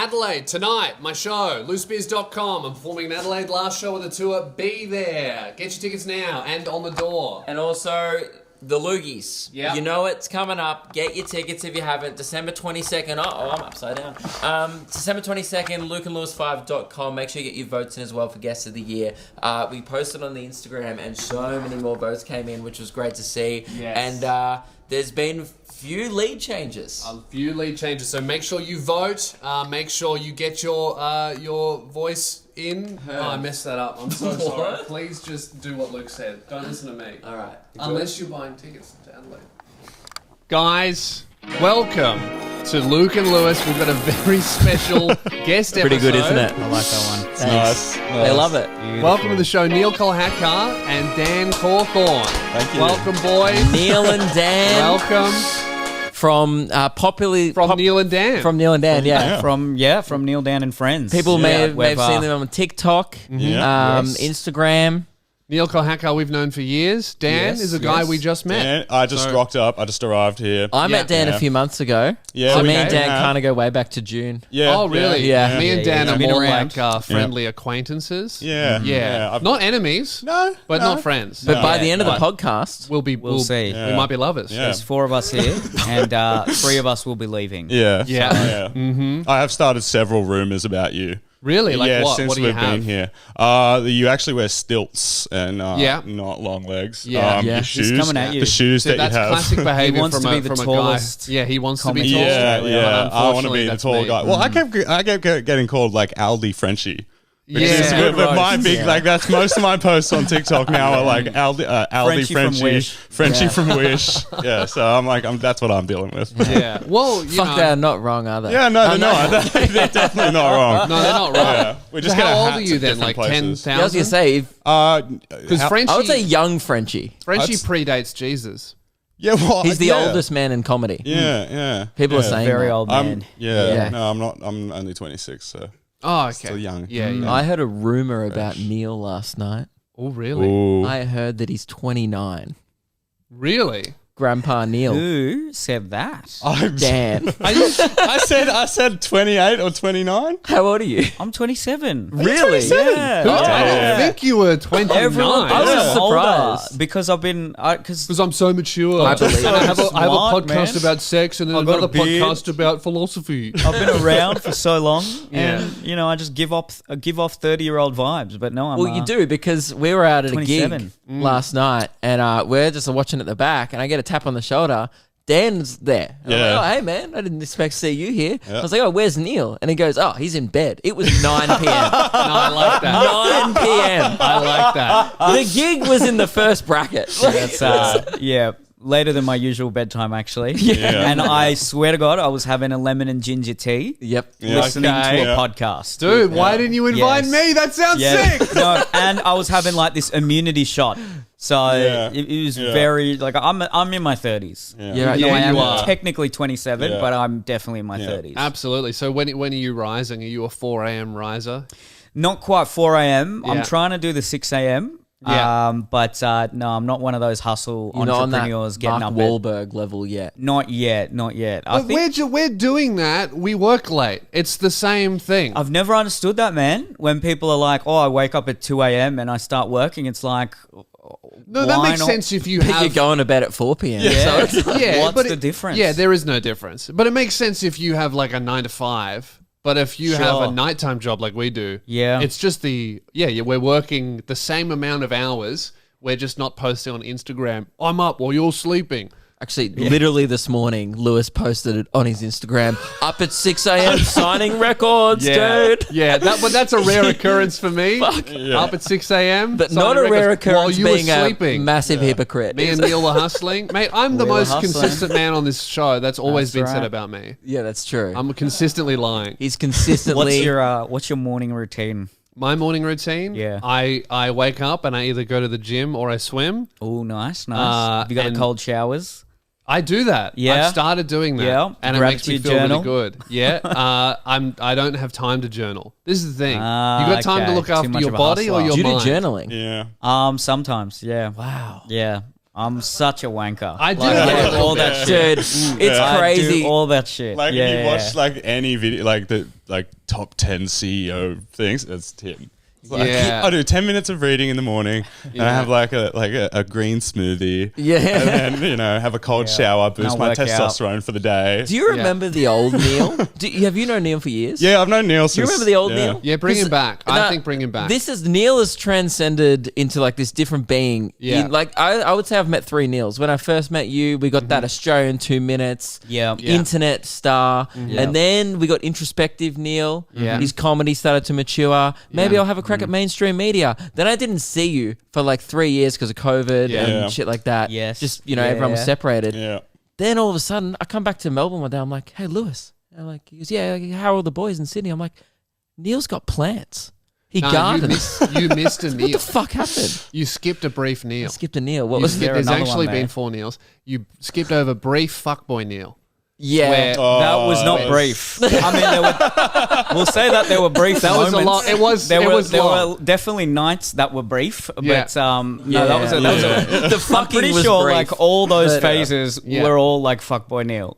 Adelaide tonight, my show, loosebeers.com. I'm performing in Adelaide, last show of the tour. Be there. Get your tickets now and on the door. And also, the Loogies. Yep. You know it's coming up. Get your tickets if you haven't. December 22nd. Oh, I'm upside down. December 22nd, lukeandlewis5.com. Make sure you get your votes in as well for Guest of the Year. We posted on the Instagram and so many more votes came in, which was great to see. Yes. And there's been few lead changes. A few lead changes, so make sure you vote. Make sure you get your voice in. Oh, I messed that up. I'm so sorry. Please just do what Luke said. Don't listen to me. All right. Unless you're buying tickets to Adelaide. Guys, welcome to Luke and Lewis. We've got a very special guest episode. Pretty good, isn't it? I like that one. It's nice. They love it. Beautiful. Welcome to the show, Neel Kolhatkar and Dan Cawthorn. Thank you. Welcome, boys. Neil and Dan. Welcome. From Neil and Dan. From Neil and Dan, yeah. From Neil, Dan and Friends. People may have seen them on TikTok, Instagram. Neil Kolhatkar we've known for years. Dan is a guy we just met. Dan, I just rocked up. I just arrived here. I met Dan a few months ago. Yeah, so we me and Dan have. kind of go way back to June. Yeah. Oh, really? Yeah. Me and Dan are Been more around. like friendly acquaintances. Yeah. Yeah. Not enemies. No. But no. not friends. But by the end of the But podcast, we'll see. We might be lovers. Yeah. There's 4 of us here, and 3 of us will be leaving. Yeah. Yeah. So, yeah. Mm-hmm. I have started several rumors about you. Really? Like yeah, what? since What do you we've have? been here. You actually wear stilts and not long legs. Yeah. The Yeah. shoes, He's coming at you. The shoes See, that that's you have. classic behavior He wants from to be a the from tallest a guy. Yeah, he wants to be comic. tall. Yeah, But yeah. I want to be the that's tall me. guy. Well, I kept getting called like Aldi Frenchie. Yeah. But my big, like, that's most of my posts on TikTok now are like Aldi Frenchie from Wish. Frenchie Yeah. from Wish. Yeah, so that's what I'm dealing with. Yeah. Well, you fuck, know, they're not wrong, are they? Yeah, no, they're not. They're definitely not wrong. No, they're not right. Yeah. We're just So how gonna old hats are you at then? different Like places. 10,000? I was gonna say, Because Frenchie, I would say young Frenchie. Frenchie I'd- predates Jesus. Yeah, well, He's the yeah. oldest man in comedy. Yeah, yeah. People yeah. are saying Very that. old man. Yeah. No, I'm not. I'm only 26, so. Oh, okay. Still young. Yeah, yeah. I heard a rumor about Neil last night. Oh, really? Ooh. I heard that he's 29. Really? Grandpa Neil. Who said that? Dan. I said 28 or 29. How old are you? I'm 27. Really? Yeah. Who? I didn't Yeah. think you were 29. Everyone I was thinks I'm surprised. older because I've been Because I'm so mature. I believe And I have a Smart, podcast man. about sex and then I've got another a beard. podcast about philosophy. I've been around for so long, Yeah. and I just give off 30-year-old vibes. But no, I'm Well, you do, because we were out at a 27. gig last night, and we're just watching at the back, and I get a tap on the shoulder. Dan's there. And I'm Yeah. like, oh, hey, man, I didn't expect to see you here. Yeah. I was like, oh, where's Neil? And he goes, oh, he's in bed. It was 9 p.m. No, I like that. 9 p.m. I like that. The gig was in the first bracket. That's later than my usual bedtime actually. Yeah. And I swear to God, I was having a lemon and ginger tea, Yep. Yeah. listening Okay. to a podcast. Dude, why didn't you invite Yes. me? That sounds sick. No, and I was having like this immunity shot. So Yeah. it was Yeah. very like I'm in my 30s. Yeah. Yeah, No, I am you are. technically 27, Yeah. but I'm definitely in my 30s. Absolutely. So when are you rising? Are you a 4 a.m. riser? Not quite 4 a.m. Yeah. I'm trying to do the 6 a.m. Yeah. But no, I'm not one of those hustle You're not on that entrepreneurs getting Mark up at. Wahlberg level yet. Not yet. I But think we're doing that. We work late. It's the same thing. I've never understood that, man. When people are like, "Oh, I wake up at 2 a.m. and I start working," it's like, No, that why makes not? sense if you But have... you're going to bed at 4 p.m. Yeah. So it's like, Yeah, What's but the difference? Yeah, there is no difference. But it makes sense if you have like a 9 to 5. But if you have a Sure. nighttime job like we do, Yeah. it's just we're working the same amount of hours. We're just not posting on Instagram. I'm up while you're sleeping. Actually, literally this morning, Lewis posted it on his Instagram. Up at 6 a.m. signing records, dude. Yeah, but that's a rare occurrence for me. Up at 6 a.m. But signing not a rare records while occurrence you were being a sleeping. massive hypocrite. Me and Neil were hustling. Mate, I'm the We were most hustling. consistent man on this show. That's always That's been said right. about me. Yeah, that's true. I'm consistently lying. He's consistently... what's your morning routine? My morning routine, Yeah. I wake up and I either go to the gym or I swim. Oh, nice. Have you got and- the cold showers? I do that. Yeah. I've started doing that. Yeah. And it Grab makes me your feel journal. really good. Yeah. I don't have time to journal. This is the thing. You got time to okay. look Too after much your of a body or hustler. your Do you do mind? journaling? Yeah. Sometimes, yeah. Wow. Yeah. I'm such a wanker. I do like, all that shit. Dude, it's I crazy. do all that shit. Like you watch like any video, like the top 10 CEO things. It's him. Like, I do 10 minutes of reading in the morning, and I have like a green smoothie. Yeah. And then, have a cold shower, boost my testosterone for the day. Do you remember the old Neel? Have you known Neel for years? Yeah, I've known Neel since... Do you remember the old Neel? Yeah, bring him back. I think bring him back. Neel has transcended into like this different being. Yeah. I would say I've met 3 Neels. When I first met you, we got that Australian 2 minutes. Yeah. Internet star. And then we got introspective Neel. Yeah. His comedy started to mature. Maybe I'll have a crack at mainstream media. Then I didn't see you for like 3 years because of COVID and shit like that. Yes. Just, everyone was separated. Yeah. Then all of a sudden, I come back to Melbourne one day. I'm like, hey, Lewis. And I'm like, he goes, yeah, how are all the boys in Sydney? I'm like, Neel's got plants. He gardens. You missed a Neel. What the fuck happened? You skipped a brief Neel. I skipped a Neel. What was there? There's another actually one been there? 4 Neels. You skipped over brief fuckboy Neel. Yeah. Where- That was not brief. I mean, we'll say that there were brief That was moments. a lot. It was. There long. were definitely nights that were brief, Yeah. but no, that was a The I'm fucking pretty was sure brief. like all those But, phases were all like fuckboy Neel.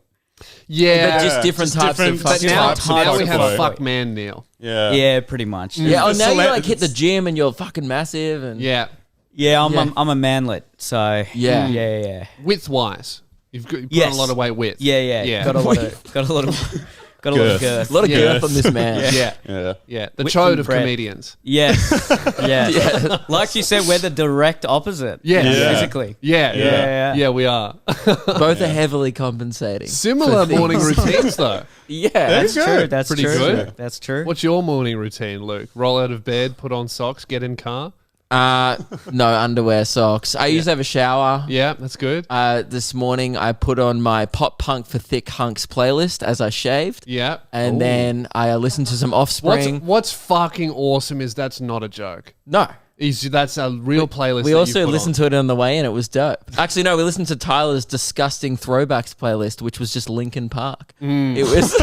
Yeah. But just different types of But now, types of now we have fuckboy. fuck man Neel. Yeah. Yeah, pretty much. Yeah. Oh, The now you cele- like hit the gym and you're fucking massive and Yeah. Yeah, I'm Yeah. I'm a manlet, so yeah. Width wise, you've put Yes. on a lot of weight width. Yeah. Got a lot of girth. a lot of Yeah. girth on this man. Yeah. Yeah. Yeah. The Width chode and of breadth. comedians. Yes. Yeah. Like you said, we're the direct opposite. Yeah. Yeah. Physically. Yeah. Yeah, we are. Both are heavily compensating. Similar for morning things. routines though. Yeah. That's you go. true. That's Pretty true. good. That's true. What's your morning routine, Luke? Roll out of bed, put on socks, get in car. No underwear, socks. I used to have a shower. Yeah, that's good. This morning I put on my Pop Punk for Thick Hunks playlist as I shaved. Yeah. And then I listened to some Offspring. What's fucking awesome is that's not a joke. No. That's a real playlist. We that also you put listened to it on the way and it was dope. Actually, no, we listened to Tyler's disgusting throwbacks playlist, which was just Linkin Park. It was,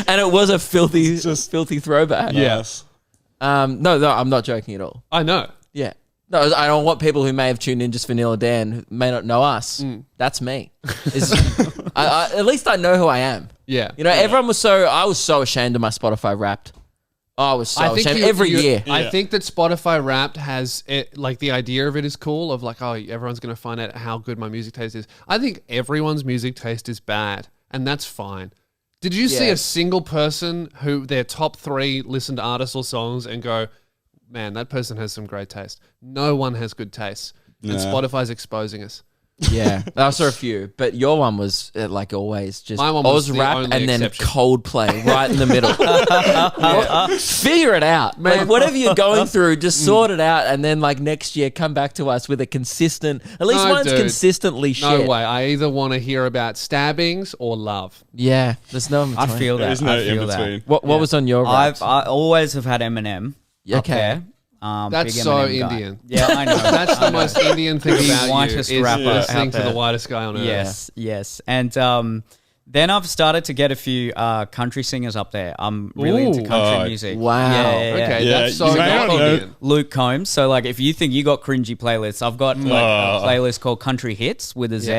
and it was a filthy throwback. Yes. No, I'm not joking at all. I know. Yeah. No, I don't want people who may have tuned in just for Neil or Dan who may not know us. That's me. At least I know who I am. Yeah. Everyone was I was so ashamed of my Spotify Wrapped. I was so ashamed every year. I think that Spotify Wrapped has like the idea of it is cool of like, oh, everyone's going to find out how good my music taste is. I think everyone's music taste is bad and that's fine. Did you see a single person who their top 3 listen to artists or songs and go, man, that person has some great taste? No one has good taste. And Spotify's exposing us. Yeah, I saw a few, but your one was like always just My one was Oz the rap only and then exception. Coldplay right in the middle. Figure it out, man. Like, whatever you're going through, just sort it out, and then like next year, come back to us with a consistent. At least No, mine's dude. consistently shit. No way. I either want to hear about stabbings or love. Yeah, there's no. in I between. feel that. There's no I feel in that. between. What was on your? I raps? always have had Eminem. Yeah, up okay. there. That's big so Eminem guy. Indian. Yeah, I know. That's the most Indian thing The about you whitest is rapper listening out to the there. whitest guy on earth. Yes. And then I've started to get a few country singers up there. I'm really into Ooh. country Oh, music. wow. Yeah. Okay, Yeah, that's so you may not not know- Indian. Luke Combs. So like, if you think you got cringy playlists, I've got like a playlist called Country Hits with a Z.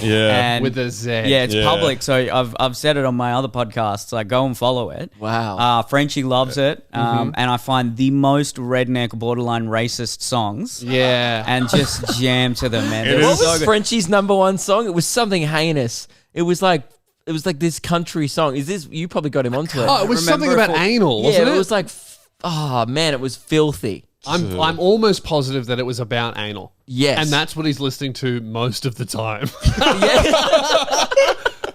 Yeah. And With a Z. Yeah, it's Yeah. public. So I've said it on my other podcasts. Like, go and follow it. Wow. Frenchie loves it. And I find the most redneck, borderline racist songs. Yeah. And just jam to them, man. It They're What is so was good. Frenchie's #1 song? It was something heinous. It was like this country song. Is this you probably got him onto it? Oh, it was something remember about if anal, yeah, wasn't it? it was like, oh man, it was filthy. I'm almost positive that it was about anal. Yes. And that's what he's listening to most of the time.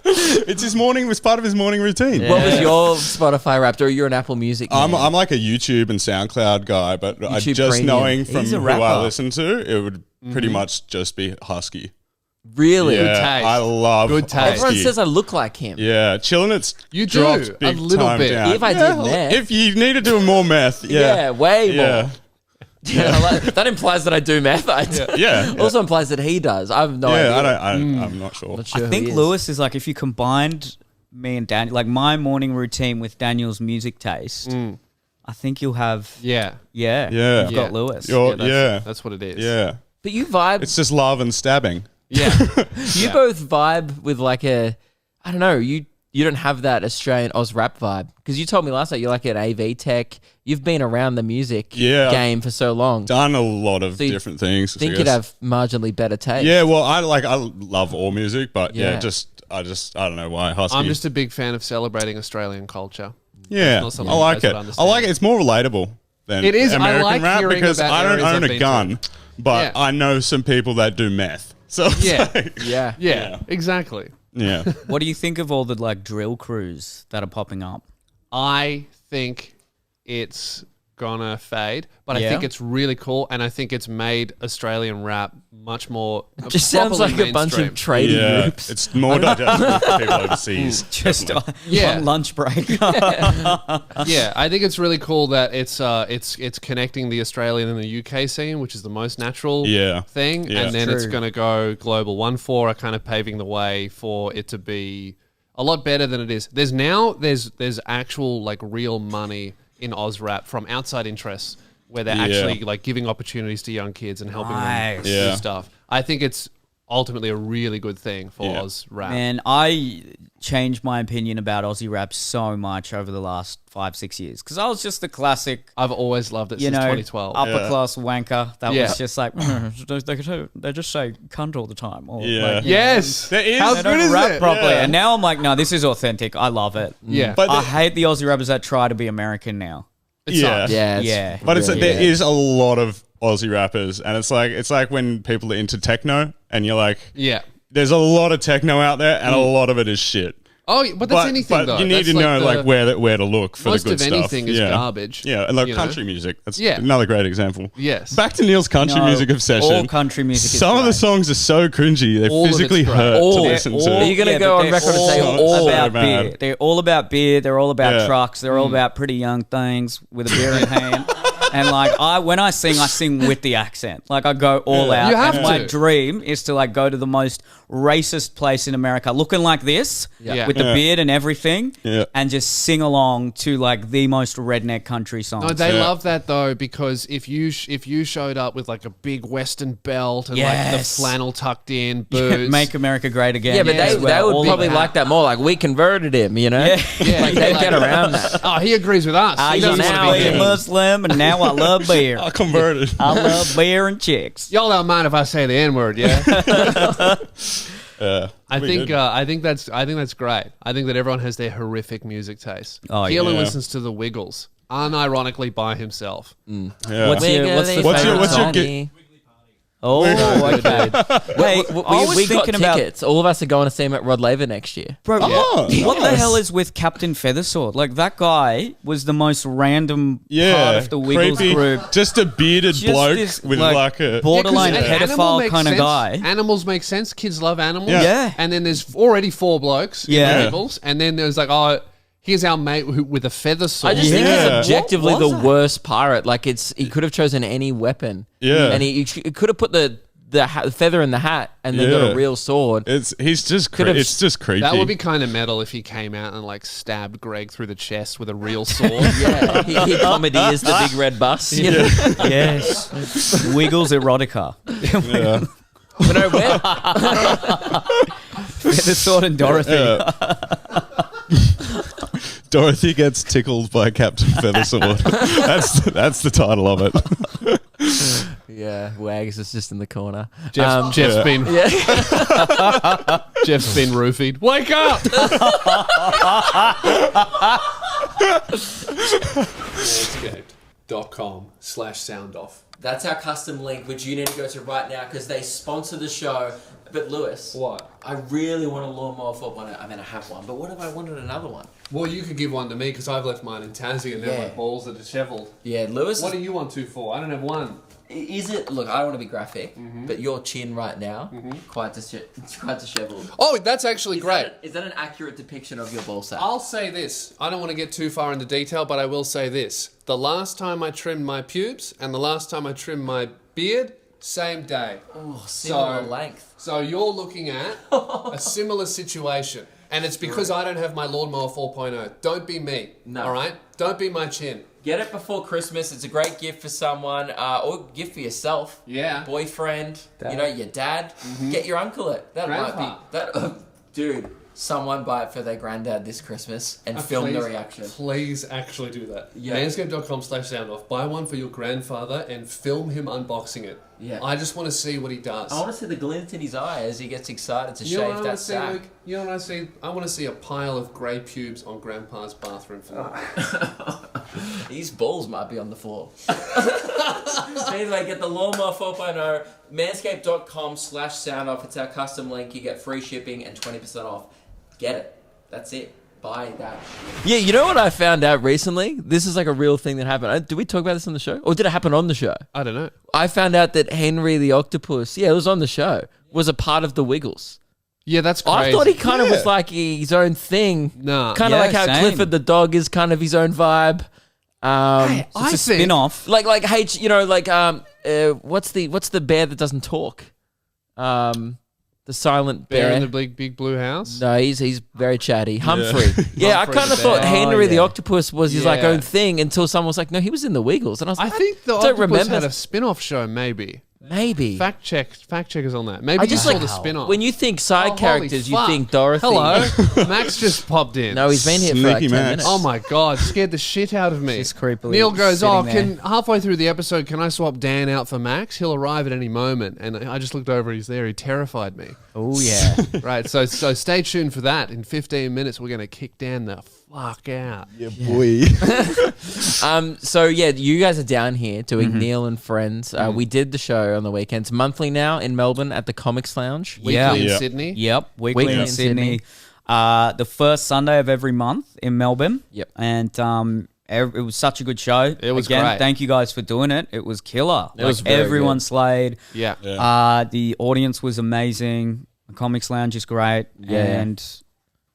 It's his morning. Was part of his morning routine. What was your Spotify Wrapped, or you're an Apple Music? I'm man? like a YouTube and SoundCloud guy, but YouTube just Premium. knowing from He's a who I rapper. listen to, it would pretty much just be Husky. really. Yeah, taste. I love Good taste. Husky. Everyone says I look like him. Yeah, chilling. It's You do, dropped a big little time bit. down. If I did meth. if you need to do more meth, Yeah, way yeah, more. Yeah, that implies that I do meth. yeah. Also implies that he does. I have no yeah. idea. I'm not sure. Not sure I who think he is. Lewis is like, if you combined me and Daniel, like my morning routine with Daniel's music taste, I think you'll have, Yeah. yeah. Yeah. You've got Lewis. You're- that's, yeah. That's what it is. Yeah. But you vibe. It's just love and stabbing. Yeah. You both vibe with like I don't know, you don't have that Australian Oz rap vibe. Because you told me last night you're like at AV Tech. You've been around the music game for so long. Done a lot of different things. Think you'd have marginally better taste. Yeah, well, I love all music, but I don't know why. Husky. I'm just a big fan of celebrating Australian culture. Yeah, Not I something you like guys it. would I understand. like it. It's more relatable than It is. I American like rap hearing because about I don't areas own I've a been gun, but Yeah. I know some people that do meth. So it's Yeah. like- Yeah. Yeah, exactly. yeah. What do you think of all the like drill crews that are popping up? I think it's gonna fade, but I Yeah? think it's really cool, and I think it's made Australian rap much more. Just sounds like properly a bunch of mainstream. trading Yeah, groups. it's more digestible for people overseas. Just definitely. Yeah. on lunch break. Yeah, I think it's really cool that it's connecting the Australian and the UK scene, which is the most natural thing, Yeah. and then it's True. going to go global. 1-4 are kind of paving the way for it to be a lot better than it is. There's actual like real money in Oz rap from outside interests where they're actually like giving opportunities to young kids and helping Nice. them Yeah. do stuff. I think it's ultimately a really good thing for Yeah. Oz rap. Man, I changed my opinion about Aussie rap so much over the last 5-6 years because I was just the classic, I've always loved it you since know, 2012. upper class wanker that Yeah. was just like they just say cunt all the time. Or Yeah. like, Yes, There is- How they good don't is rap it? properly. Yeah. And now I'm like, no, this is authentic. I love it. Yeah, But I hate the Aussie rappers that try to be American now. it yeah. sucks. Yeah. Yeah. But it's really- there is a lot of Aussie rappers, and it's like when people are into techno, and you're like, Yeah. there's a lot of techno out there, and a lot of it is shit. Oh, but that's anything but though. you need That's to know the- like where to look for the most good of stuff. anything is yeah. garbage, Yeah, and like you know? country music. That's Yeah. another great example. Yes. Back to Neil's country No, music obsession. all country music is Some of the great. songs are so cringy; they All of it's physically great. hurt All. to listen to. Are you gonna Yeah, go but on they're record and say all all? about So beer? bad. They're all about beer. They're all about Yeah. trucks. They're all about pretty young things with a beer in hand. And like when I sing with the accent. Like I go all out. You have and my to. dream is to like go to the most racist place in America, looking like this, Yeah. with the Yeah. beard and everything, Yeah. and just sing along to like the most redneck country songs. No, they Yeah. love that though because if you showed up with like a big Western belt and like the Yes. flannel tucked in, boots, Make America great again. Yeah, but as they well, would all probably of like that more. Like we converted him, you know. yeah, Like they'd get around that. Oh, he agrees with us. I He used doesn't to want now to be be a here. Muslim, and now I love beer. I converted. I love beer and chicks. Y'all don't mind if I say the N word, yeah? Yeah, I pretty think good. I think that's great. I think that everyone has their horrific music taste. Oh, Keelan yeah. listens to the Wiggles, unironically by himself. Yeah. What's your What's your song? Oh, okay. Hey, I was We got thinking about, tickets. All of us are going to see him at Rod Laver next year. bro. Oh, What the nice. hell is with Captain Feathersword? Like that guy was the most random Yeah, part of the Wiggles creepy. group. Just a bearded Just bloke this, with like, like a borderline Yeah, 'cause an animal pedophile makes kind of sense. guy. Animals make sense. Kids love animals. Yeah. And then there's already 4 blokes in Yeah. the Wiggles. And then there's like, oh, here's our mate with a feather sword. I just think he's Yeah. objectively What was the that? worst pirate. Like he could have chosen any weapon. Yeah. and he could have put the feather in the hat and then got Yeah. a real sword. He's just Could've- it's just creepy. That would be kind of metal if he came out and like stabbed Greg through the chest with a real sword. Yeah, he commandeers the big red bus. You know? Yes, Wiggles erotica. yeah. But no, where, Feathersword and Dorothy. Yeah. Dorothy gets tickled by Captain Feathersword. that's the title of it. yeah, Wags is just in the corner. Jeff's Yeah. been Yeah. Jeff's been roofied. Wake up! Manscaped.com/soundoff. That's our custom link, which you need to go to right now because they sponsor the show. But Lewis, What? I really want a lawnmower 4.0. I mean, I have one, but what if I wanted another one? Well, you could give one to me because I've left mine in Tassie and now Yeah. my balls are dishevelled. Yeah, Lewis. What do you want 2 for? I don't have one. Is it? Look, I don't want to be graphic, but your chin right now, quite disheveled. Oh, that's actually great. Is that an accurate depiction of your ball sack? I'll say this. I don't want to get too far into detail, but I will say this. The last time I trimmed my pubes and the last time I trimmed my beard, same day. Oh, similar length. So you're looking at a similar situation. And it's because I don't have my lawnmower 4.0. Don't be me. No. All right? Don't be my chin. Get it before Christmas. It's a great gift for someone, or gift for yourself. Yeah. Boyfriend, Dad. you know, your dad. Get your uncle it. That might Grandpa. be that. Dude, someone buy it for their granddad this Christmas and film the reaction. Please actually do that. Yeah. Manscaped.com/soundoff. Buy one for your grandfather and film him unboxing it. Yeah. I just want to see what he does. I want to see the glint in his eye as he gets excited to You know what shave I that want to see, sack. Luke? You know what I see? I want to see a pile of grey pubes on Grandpa's bathroom floor. His balls might be on the floor. Anyway, get the Lawnmower 4.0, manscaped.com/soundoff. It's our custom link. You get free shipping and 20% off. Get it. That's it. Buy that. Yeah, you know what I found out recently? This is like a real thing that happened. Did we talk about this on the show? Or did it happen on the show? I don't know. I found out that Henry the Octopus, it was on the show, was a part of the Wiggles. Yeah, that's crazy. I thought he kind of was like his own thing. Nah. Kind of Yeah, like how same. Clifford the dog is kind of his own vibe. I It's a think spin-off. Like H, what's the bear that doesn't talk? The silent Bear bear. in the big blue house. No, he's very chatty. Humphrey. Yeah, I Humphrey kind of the thought bear. Henry the yeah. Octopus was his like Yeah. own thing until someone was like, no, he was in the Wiggles, and I was I like, think the don't Octopus remember. had a spin-off show, maybe. Maybe. Fact checkers on that. Maybe I you just saw like the spin-off. when you think side Oh, holy characters, you fuck. think Dorothy. Hello, Max just popped in. No, he's been here for like Sneaky 10 Max. minutes. Oh my god, scared the shit out of me. Just creepily Neil goes, sitting "Oh, there. can halfway through the episode, can I swap Dan out for Max? He'll arrive at any moment." And I just looked over, he's there. He terrified me. Oh, yeah. Right, so stay tuned for that. In 15 minutes, we're gonna kick Dan the fuck out. Yeah, boy. So yeah, you guys are down here doing Neil and Friends. We did the show on the weekends, monthly now in Melbourne at the Comics Lounge. Weekly Yeah. in Yeah. Sydney. Yep, weekly Weekly in in Sydney. The first Sunday of every month in Melbourne. Yep. And it was such a good show. It was Again, great. thank you guys for doing it. It was killer. It was Like, very everyone good. slayed. Yeah. The audience was amazing. The Comics Lounge is great. Yeah. And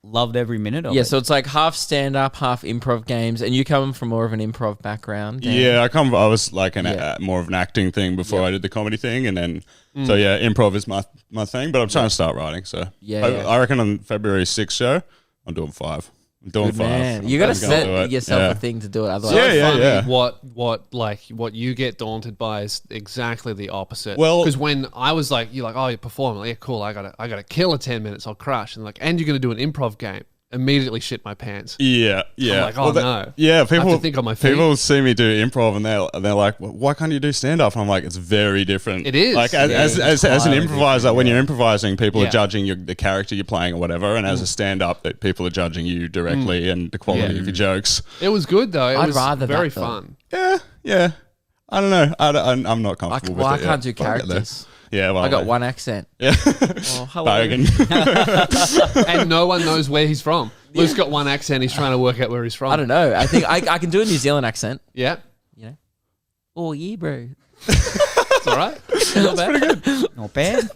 loved every minute of Yeah, it. so it's like half stand up, half improv games, and you come from more of an improv background. Dan. Yeah, I was like Yeah. more of an acting thing before I did the comedy thing, and then so yeah, improv is my thing. But I'm trying to start writing, so Yeah, yeah. I reckon on February 6th show, I'm doing 5. I'm doing Good 5. man. You got to I'm gonna do set it. yourself Yeah. a thing to do it. Otherwise, Yeah, yeah, Funny yeah. What you get daunted by is exactly the opposite. Well- because when I was like, you're like, oh, you perform, like, yeah, cool. I gotta kill in 10 minutes. I'll crush, and like, and you're gonna do an improv game. Immediately shit my pants. Yeah, yeah. like, oh, no. Yeah, I have people to think on my feet. People see me do improv and they're like, well, why can't you do stand up? And I'm like, it's very different. It is. Like Yeah, as an entirely improviser, when you're improvising, people Yeah. are judging the character you're playing or whatever, and as a stand up, that people are judging you directly and the quality Yeah. of your jokes. It was good though. It I'd was rather very that, though. fun. Yeah. I don't know. I'm not comfortable with it. I can't do yet, but I'll get there. characters. Yeah, well, I got one accent. Yeah, Oh, hello. Bogan. And no one knows where he's from. Luke's got one accent. He's trying to work out where he's from. I don't know. I think I can do a New Zealand accent. Yeah, You know. Oh yeah, bro. it's all right. Not bad. Not bad.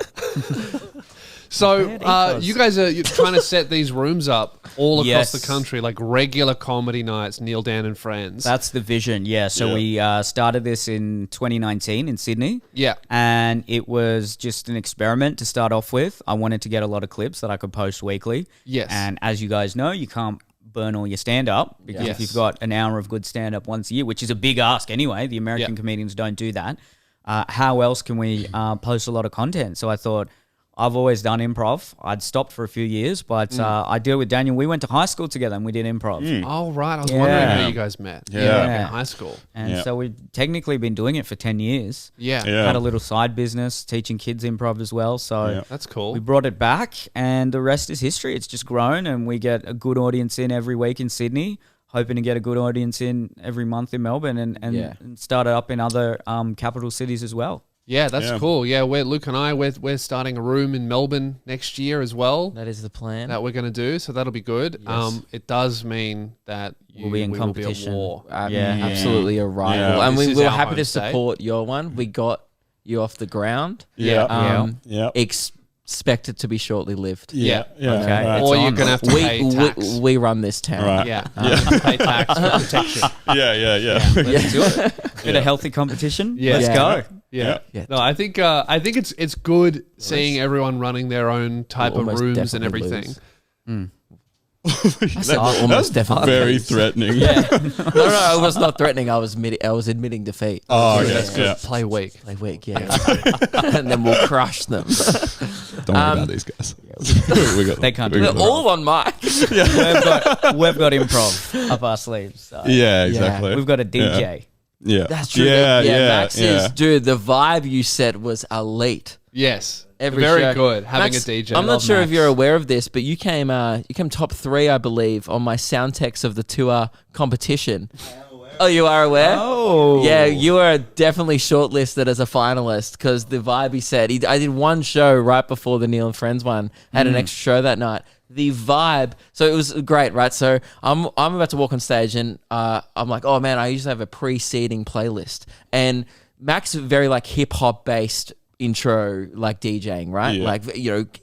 So ethos. you guys are you're trying to set these rooms up all across Yes. the country, like regular comedy nights. Neil, Dan, and Friends. That's the vision, yeah. So Yeah. we started this in 2019 in Sydney. Yeah. And it was just an experiment to start off with. I wanted to get a lot of clips that I could post weekly. Yes. And as you guys know, you can't burn all your stand-up because Yes. if you've got an hour of good stand-up once a year, which is a big ask anyway, the American Yeah. comedians don't do that. How else can we post a lot of content? So I thought, I've always done improv. I'd stopped for a few years, but I deal with Daniel. We went to high school together and we did improv. Oh right, I was Yeah. wondering how you guys met. Yeah. like in high school. And Yeah. so we've technically been doing it for 10 years. Yeah, Yeah. Had a little side business teaching kids improv as well. So Yeah. that's cool. we brought it back and the rest is history. It's just grown and we get a good audience in every week in Sydney. Hoping to get a good audience in every month in Melbourne and Yeah. start it up in other capital cities as well. Yeah, that's Yeah. cool. Yeah, Luke and I we're starting a room in Melbourne next year as well. That is the plan. That we're going to do, so that'll be good. Yes. It does mean that We'll be in we competition. will be at war. Yeah. Absolutely a rival. Yeah. And This we is were our happy home to state. support your one. We got you off the ground. Yeah. Um, Expect it to be shortly lived. Yeah. Yeah. Okay. Right. Or It's you're on. going to have to pay tax. We run this town. Right. Yeah, pay tax for protection. Yeah. Let's do it. Bit of healthy competition. Yeah. Let's Yeah. go. Yeah. Yeah. No, I think it's good seeing everyone running their own type We'll of almost rooms and definitely everything. lose. That almost was definitely very is. threatening. No, I was not threatening. I was admitting defeat. Oh, okay. Yeah. Play weak. Play weak, yeah. And then we'll crush them. Don't worry about these guys. we got, They can't we do got They're them. all on mic. we've got improv up our sleeves. So. Yeah, exactly. We've got a DJ. Yeah. That's true. Yeah, Max's, dude, the vibe you set was elite. Yes. Every Very show. good. Having Max, a DJ. I'm not Love sure if Max. you're aware of this, but you came top 3, I believe, on my sound text of the tour competition. Oh, you are aware? Oh. Yeah, you are definitely shortlisted as a finalist because the vibe he said. I did one show right before the Neel and Friends one, had an extra show that night. The vibe, so it was great, right? So I'm about to walk on stage and I'm like, oh man, I usually have a pre-seeding playlist. And Max is very like hip hop based intro, like DJing, right? Yeah. Like,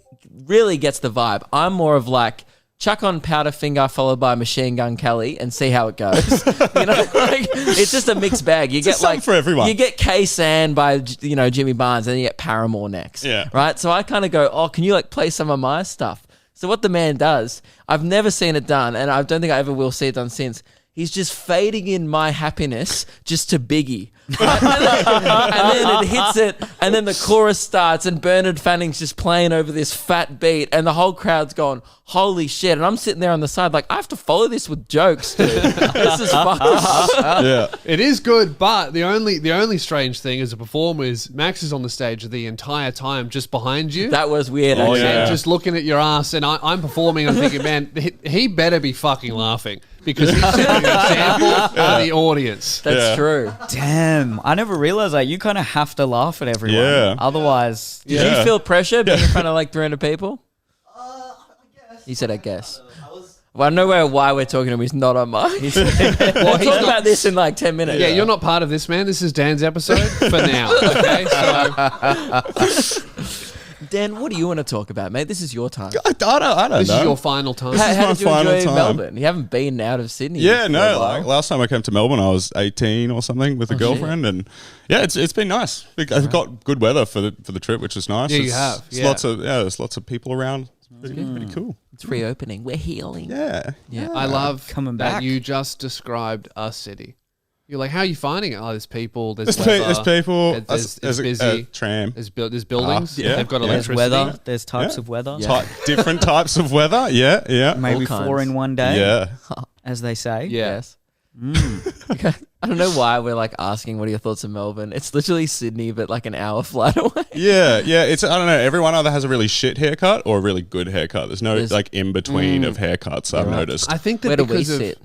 really gets the vibe. I'm more of like, chuck on Powderfinger followed by Machine Gun Kelly and see how it goes. Like, it's just a mixed bag. You get something like for everyone. You get K-San by Jimmy Barnes, and then you get Paramore next. Yeah. Right. So I kind of go, oh, can you like play some of my stuff? So what the man does, I've never seen it done, and I don't think I ever will see it done since. He's just fading in My Happiness just to Biggie. Right? And then it hits it, and then the chorus starts, and Bernard Fanning's just playing over this fat beat, and the whole crowd's going, holy shit. And I'm sitting there on the side like, I have to follow this with jokes, dude. This is fucked up. Yeah. It is good, but the only strange thing as a performer is Max is on the stage the entire time just behind you. That was weird. Oh, actually. yeah. And just looking at your ass, and I'm performing. I'm thinking, man, he better be fucking laughing because he's setting an example for the audience. That's Yeah. true. Damn. I never realized that. You kind of have to laugh at everyone. Yeah. Otherwise, Did you feel pressure being in front of like 300 people? I guess. He said, I guess. Well, I know why we're talking to him. He's not on mic. We'll talk about this in like 10 minutes. Yeah, you're not part of this, man. This is Dan's episode for now. Okay, so Dan, what do you want to talk about, mate? This is your time. I don't know. this is your final time. is How my did you final enjoy time. Melbourne? You haven't been out of Sydney. Yeah, for a no. while. Like last time I came to Melbourne, I was 18 or something with a girlfriend, and yeah, it's been nice. I've got good weather for the trip, which is nice. Yeah, you It's- have, it's yeah. there's lots of people around. It's pretty cool. It's reopening. We're healing. Yeah. Yeah. I love Coming that back. you just described a city. You're like, how are you finding it? Oh, there's people, there's There's weather, people. it's There's a busy. tram. There's buildings. yeah, They've got yeah. there's electricity. weather. There's types Yeah. of weather. Yeah. Different types of weather. Yeah, yeah. Maybe All 4 kinds. in one day, Yeah. as they say. Yeah. Yes. Okay. I don't know why we're like asking what are your thoughts of Melbourne. It's literally Sydney, but like an hour flight away. Yeah, yeah. It's I don't know. Everyone either has a really shit haircut or a really good haircut. There's no There's- like in between of haircuts. I've noticed. I think that Where do we because of sit?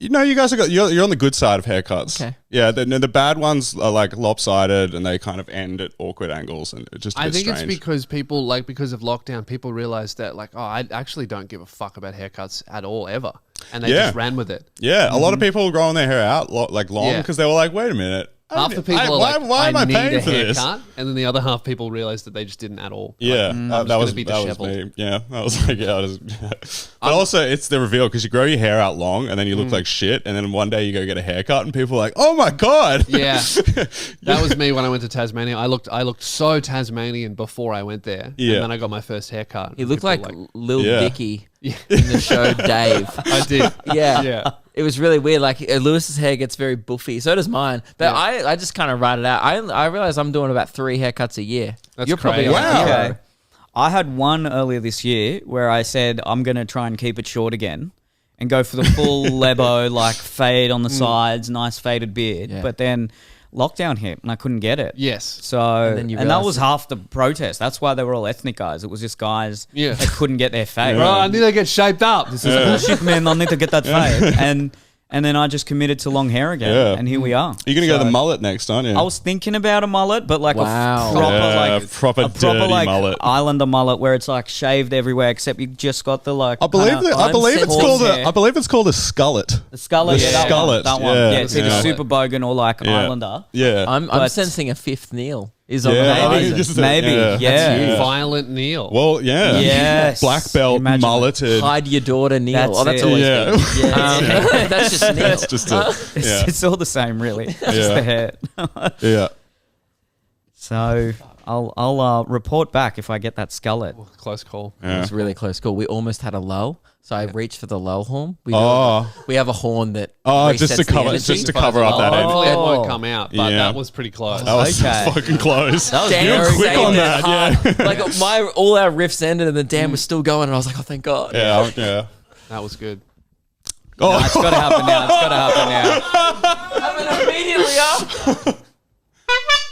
You guys are you're on the good side of haircuts. Okay. Yeah, the bad ones are like lopsided and they kind of end at awkward angles and it's just a I bit think strange. it's because people because of lockdown, people realized that like, oh, I actually don't give a fuck about haircuts at all ever, and they Yeah. just ran with it. Yeah, a lot of people growing their hair out like long Yeah. because they were like, wait a minute. Half the people are like, why am I need paying a for this? haircut, and then the other half people realized that they just didn't at all. Yeah, just that was gonna be that was disheveled. me. Yeah, I was like, but also it's the reveal because you grow your hair out long and then you look like shit, and then one day you go get a haircut and people are like, oh my god. Yeah, that was me when I went to Tasmania. I looked so Tasmanian before I went there, Yeah. and then I got my first haircut. He looked People like were Lil Yeah. Dicky in the show Dave. I did. Yeah. Yeah. It was really weird. Like Lewis's hair gets very buffy. So does mine. But I just kind of write it out. I realize I'm doing about 3 haircuts a year. That's You're probably crazy. on Wow. 0. Okay. I had one earlier this year where I said I'm going to try and keep it short again and go for the full Lebo, like fade on the sides, nice faded beard. Yeah. But then lockdown hit and I couldn't get it. Yes. So, then you and that realised was it- half the protest. That's why they were all ethnic guys. It was just guys Yeah. that couldn't get their fade. Bro, I need to get shaped up. This is bullshit, man. I need to get that fade. And then I just committed to long hair again. Yeah. And here we are. You're gonna go So, the mullet next, aren't you? I was thinking about a mullet, but like Wow. a proper, Yeah, like proper a proper dirty like mullet. Islander mullet where it's like shaved everywhere except you just got the like. I believe kinda- I believe it's horse called hair. I believe it's called a skullet. The skullet, The yeah, that skullet, one. That one. yeah, Yeah, it's either yeah. super bogan or like Yeah. Islander. Yeah. I'm But- sensing a fifth Neil is on Yeah, the I think horizon. just- Maybe, yeah. Yeah. Violent Neil. Well, yeah. Yes. Black belt, Imagine. mulleted. Hide your daughter Neil. That's That's it. always Yeah. been. That's just Neil. It's just a, It's, yeah. it's all the same, really. Just Yeah. the hair. Yeah. So I'll report back if I get that skullet. Oh, close call. It was really close call. We almost had a lull, so I reached for the lull horn. We have a horn that just to resets the cover, energy. just to cover up that end. Hopefully it won't come out, but Yeah. that was pretty close. That was Okay. fucking close. That was Dan You were was quick saying on it that, hard. Like all our riffs ended, and then Dan was still going, and I was like, "Oh, thank God!" Yeah. That was good. Oh, It's got to happen now. It's got to happen now. Immediately up.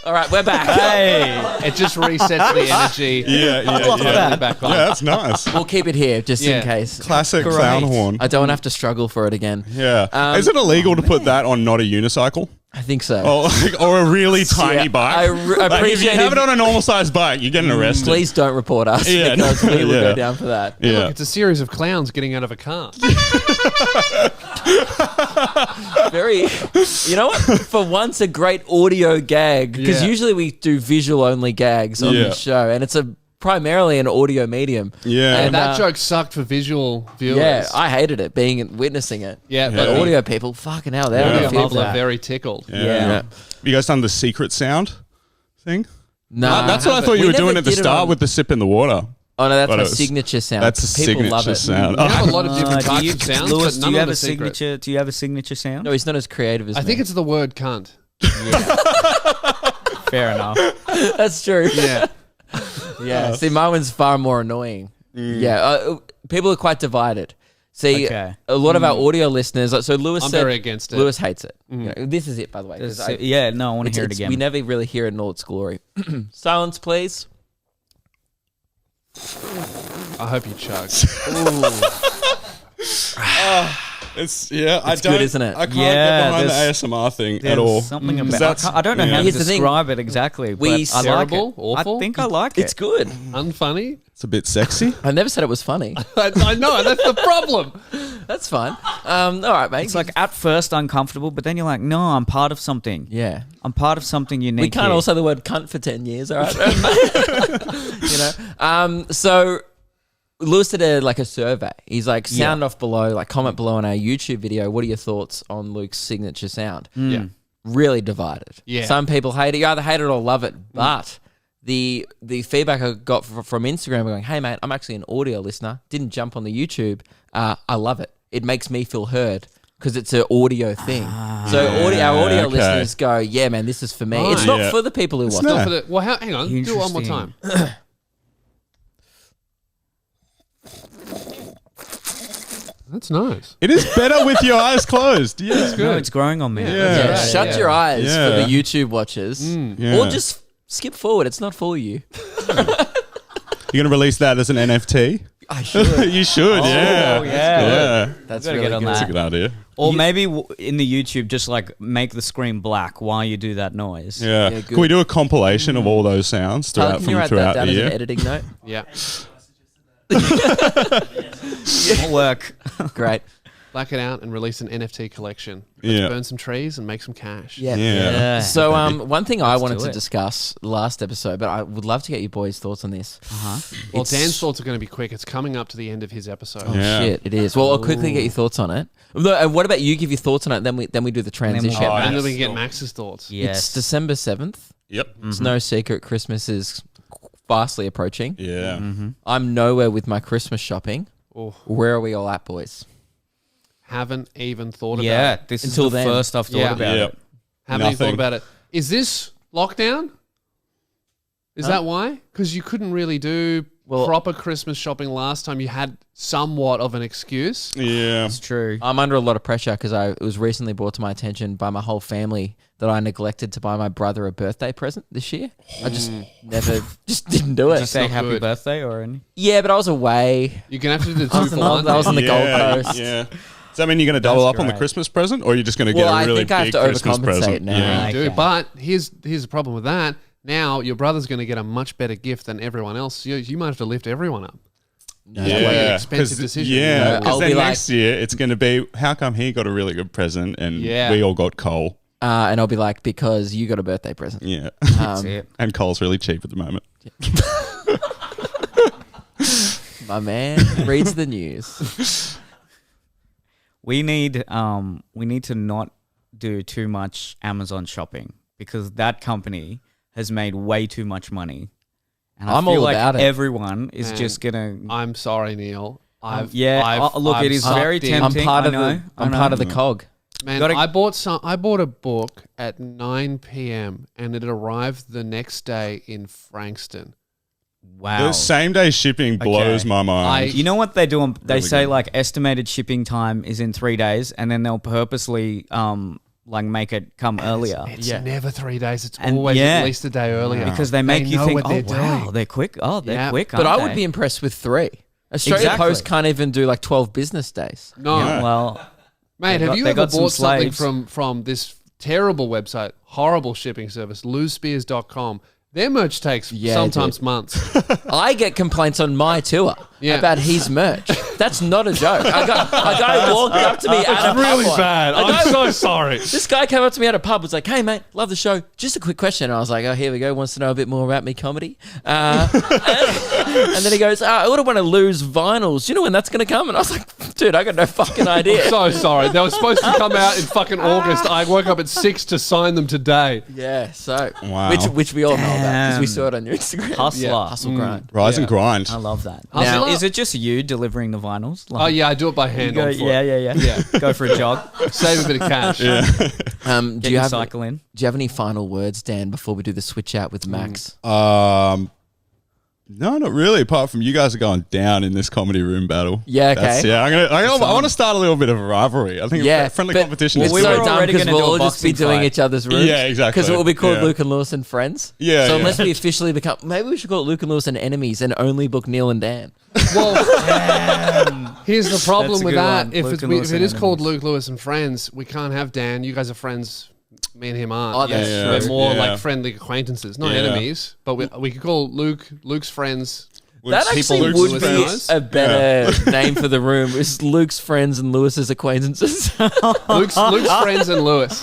All right, we're back. Hey. It just resets the energy. yeah. Back on. Yeah, that's nice. We'll keep it here just Yeah. in case. Classic Great. clown horn. I don't have to struggle for it again. Yeah. Is it illegal to put that on not a unicycle? I think so. Or a really tiny Yeah, bike? I Like, if you appreciate have if- it on a normal sized bike, you're getting arrested. Please don't report us Yeah, because we will yeah. go down for that. Yeah. Look, it's a series of clowns getting out of a car. Very, you know what? For once, a great audio gag because Yeah. usually we do visual only gags on Yeah. the show, and it's primarily an audio medium. Yeah. And, That joke sucked for visual viewers. Yeah, I hated it witnessing it. Yeah, But Yeah. audio people, fucking hell, they're Yeah. on Audio the field. people are very tickled. Yeah. Have you guys done the secret sound thing? No, That's what I thought We you were never doing at the did it start on- with the sip in the water. Oh no, that's But my it was- signature sound. That's a People love signature it. sound. We have a lot of different Do types you, of sounds, Lewis, but do none you of have them a are secret. signature? Do you have a signature sound? No, he's not as creative as I me. think it's the word cunt. Fair enough. That's true. Yeah. Yeah. See, my one's far more annoying. Yeah. People are quite divided. See, Okay. a lot of our audio listeners. So Lewis I'm said very against it. Lewis hates it. You know, this is it, by the way. 'cause I- Yeah, no, I want to hear it it's- again. We never really hear it in all its glory. Silence, please. I hope you chug. It's I It's good, isn't it? I can't Yeah, get behind the there's- ASMR thing There's at all. something Because about I don't know how to Here's the thing. describe it exactly. But We I like terrible, it. awful? I think I like it. It's good. Unfunny? It's a bit sexy. I never said it was funny. I know, that's the problem. That's fine. All right, mate. It's like at first uncomfortable, but then you're like, no, I'm part of something. yeah. I'm part of something unique. We can't here. all say the word cunt for 10 years, all right? You know? So Lewis did a survey. He's like, sound off below, like comment below on our YouTube video. What are your thoughts on Luke's signature sound? Yeah. Really divided. Yeah. Some people hate it. You either hate it or love it. But the feedback I got from Instagram going, hey, mate, I'm actually an audio listener. Didn't jump on the YouTube. I love it. It makes me feel heard because it's an audio thing. So our audio okay. listeners go, yeah, man, this is for me. It's not Yeah. for the people who watch not. it. For the, well, hang on. Do it one more time. That's nice. It is better with your eyes closed. Yeah. No, it's growing on me. Yeah. Yeah, Right, shut yeah. your eyes Yeah. for the YouTube watchers, Yeah. or just skip forward. It's not for you. You're going to release that as an NFT? I should. You should, yeah. yeah. That's Gotta really get on good. That's a that. good idea. Or maybe in the YouTube, just like make the screen black while you do that noise. Yeah. good. Can we do a compilation of all those sounds Tyler, throughout can you write that throughout down the as an year? editing note? Yeah. It'll work. Great. Black it out and release an NFT collection. Let's Yeah. burn some trees and make some cash. Yeah. Yeah. So one thing I wanted do to it. discuss last episode, but I would love to get you boys' thoughts on this. Well, It's- Dan's thoughts are going to be quick. It's coming up to the end of his episode. Oh Yeah. shit, it is. Well, I'll quickly get your thoughts on it. And what about you? Give your thoughts on it, then we do the transition. Oh, And yeah. then we can get Max's thoughts. Yes. It's December 7th. Yep. It's no secret Christmas is fastly approaching. Yeah. I'm nowhere with my Christmas shopping. Oh, Where are we all at, boys? haven't even thought about Yeah, it. this is Until the then. first I've thought Yeah. about Yep. it. Haven't even thought Nothing. about it. Is this lockdown? Is that why? Because you couldn't really do proper Christmas shopping last time. You had somewhat of an excuse. Yeah. It's true. I'm under a lot of pressure because it was recently brought to my attention by my whole family that I neglected to buy my brother a birthday present this year. I just never, just didn't do Did you it. say not happy good. birthday or any? Yeah, but I was away. You're going to have to do the I two was for on- one. I was on the Gold Yeah, Coast. Yeah. Does that mean you're going to double up on the great. Christmas present, or are you just going to get Well, a I really think I have big to Christmas overcompensate present? now. Yeah. You do, Okay. but here's the problem with that. Now your brother's going to get a much better gift than everyone else. You might have to lift everyone up. Like an Yeah, expensive 'cause- decision. Yeah, I'll because be then like- next year it's going to be, how come he got a really good present and Yeah. we all got coal? And I'll be like, because you got a birthday present. Yeah, That's it. and coal's really cheap at the moment. My man reads the news. We need to not do too much Amazon shopping because that company has made way too much money. And I'm I feel all like about it. everyone is Man, just gonna. I'm sorry, Neil. Look, I've it is very sucked in. tempting. I'm part I of know, the. I I'm know. part of the cog. Man, Gotta- I bought a book at 9 p.m. and it arrived the next day in Frankston. Wow. The same day shipping blows Okay. my mind. You know what they do? They Really say good. like estimated shipping time is in 3 days, and then they'll purposely like make it come earlier It's Yeah. never 3 days. It's And always yeah. at least a day earlier. because they make you know think, what oh they're wow, doing. they're quick. Oh, they're Yeah. quick. But aren't I would they? be impressed with 3. Australia Exactly. Post can't even do like 12 business days. No, Yeah. Well, mate, They have got- you they ever got some bought something slaves. from this terrible website, horrible shipping service, losespears.com? Their merch takes Yeah, sometimes dude. months. I get complaints on my tour Yeah. about his merch. That's not a joke. A guy walked up to me at a pub once. A guy- sorry. This guy came up to me at a pub, was like, "Hey mate, love the show. Just a quick question." And I was like, "Oh, here we go. Wants to know a bit more about me comedy." And then he goes, "I would want to lose vinyls. Do you know when that's going to come?" And I was like, "Dude, I got no fucking idea." So sorry. They were supposed to come out in fucking August. I woke up at 6 to sign them today. Yeah, so Wow. which we all know about because we Damn. saw it on your Instagram. hustler. Hustle grind. Rise and Yeah. grind. I love that. Now- Now, is it just you delivering the vinyls? Oh, yeah, I do it by You hand go, on foot. yeah. Go for a jog. Save a bit of cash. Yeah. Do Get you your have cycle in. Do you have any final words, Dan, before we do the switch out with Max? No, not really. Apart from you guys are going down in this comedy room battle. Yeah, okay. I want to start a little bit of a rivalry. I think Yeah, friendly but competition It's is we so were good. dumb already because gonna we'll do a all just be boxing doing fight. each other's rooms. Yeah, exactly. Because it will be called Yeah. Luke and Lewis and Friends. Yeah, So yeah. unless we officially become, maybe we should call it Luke and Lewis and Enemies and only book Neil and Dan. Well, here's the That's problem a with good that. one. If, Luke it's, and Lewis if it and is called Enemies. Luke Lewis and Friends, we can't have Dan. You guys are friends. Me and him aren't. Oh, that's Yeah, We're true. more yeah. like friendly acquaintances, not Yeah. enemies. But we could call Luke's friends. That actually Luke's would Lewis be knows. a better name for the room. Is Luke's friends and Lewis's acquaintances. Luke's friends and Lewis.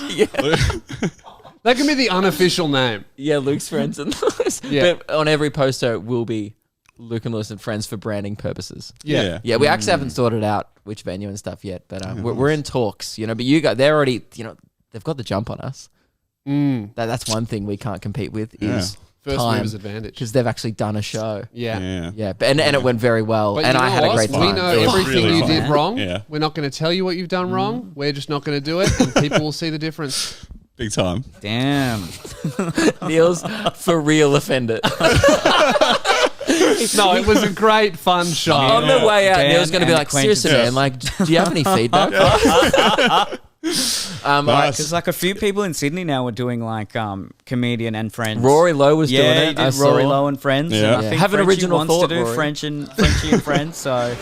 That can be the unofficial name. Yeah, Luke's friends and Lewis. Yeah. But on every poster it will be Luke and Lewis and Friends for branding purposes. Yeah. Yeah, we actually haven't sorted out which venue and stuff yet, but we're in talks, you know. But you guys, they're already, you know, they've got the jump on us. That's one thing we can't compete with is First time, mover's advantage. because they've actually done a show. Yeah. Yeah. Yeah, but, and it went very well, But and you I know had a what? great time. We know It was everything really you fun. did wrong. Yeah. We're not going to tell you what you've done wrong. We're just not going to do it, and people will see the difference. Big time. Damn. Neil's for real offended. No, it was a great fun show. On the way out, Dan Neil's going to be and like, seriously, man, like, do you have any feedback? Nice. Because like a few people in Sydney now are doing like comedian and friends. Rory Lowe was doing yeah, it. he did I Rory saw. Lowe and friends. Yeah. And I Yeah. think Have an Frenchie original wants thought, to do Rory. Frenchie and friends. So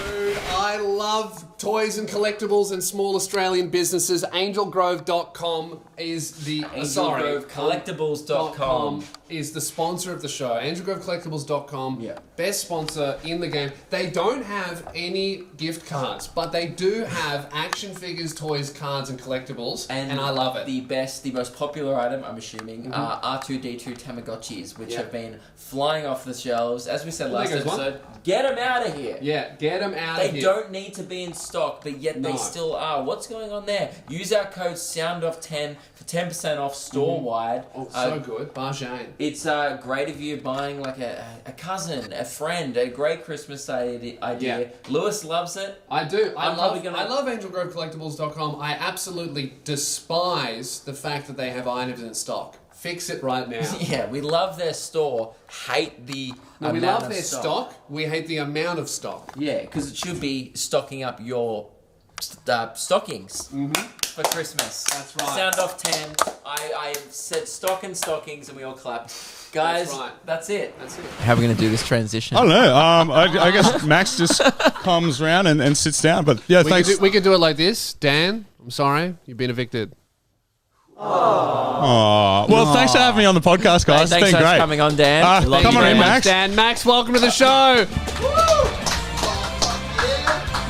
I love toys and collectibles and small Australian businesses. AngelGrove.com is the AngelGroveCollectibles.com is the sponsor of the show. AngelGroveCollectibles.com, Yeah. best sponsor in the game. They don't have any gift cards, but they do have action figures, toys, cards, and collectibles, and I love it. The most popular item, I'm assuming, are R2D2 Tamagotchis, which have been flying off the shelves. As we said last there goes one. episode, get them out of here. Yeah, get them out of They here. don't need to be in stock, but yet they No. still are. What's going on there? Use our code SOUNDOFF10 for 10% off store-wide. Oh, so good. Barjane. It's great if you're buying like a cousin, a friend, a great Christmas idea. Yeah. Lewis loves it. I do. I'm probably gonna- I love AngelGroveCollectibles.com. I absolutely despise the fact that they have items in stock. Fix it right now. Yeah, we love their store. Hate the No, amount we love of their stock. We hate the amount of stock. Yeah, because it should be stocking up your stockings for Christmas. That's right. Sound off 10. I said stockings and we all clapped. Guys, That's right. that's it. That's it. How are we going to do this transition? I don't know. I guess Max just comes around and sits down. But yeah, thanks. We could do it like this. Dan, I'm sorry. You've been evicted. Aw. Well, thanks for having me on the podcast, guys. Thanks It's been for great. coming on, Dan. Thank Come you on very in, much, Max. Dan. Max, welcome to the show.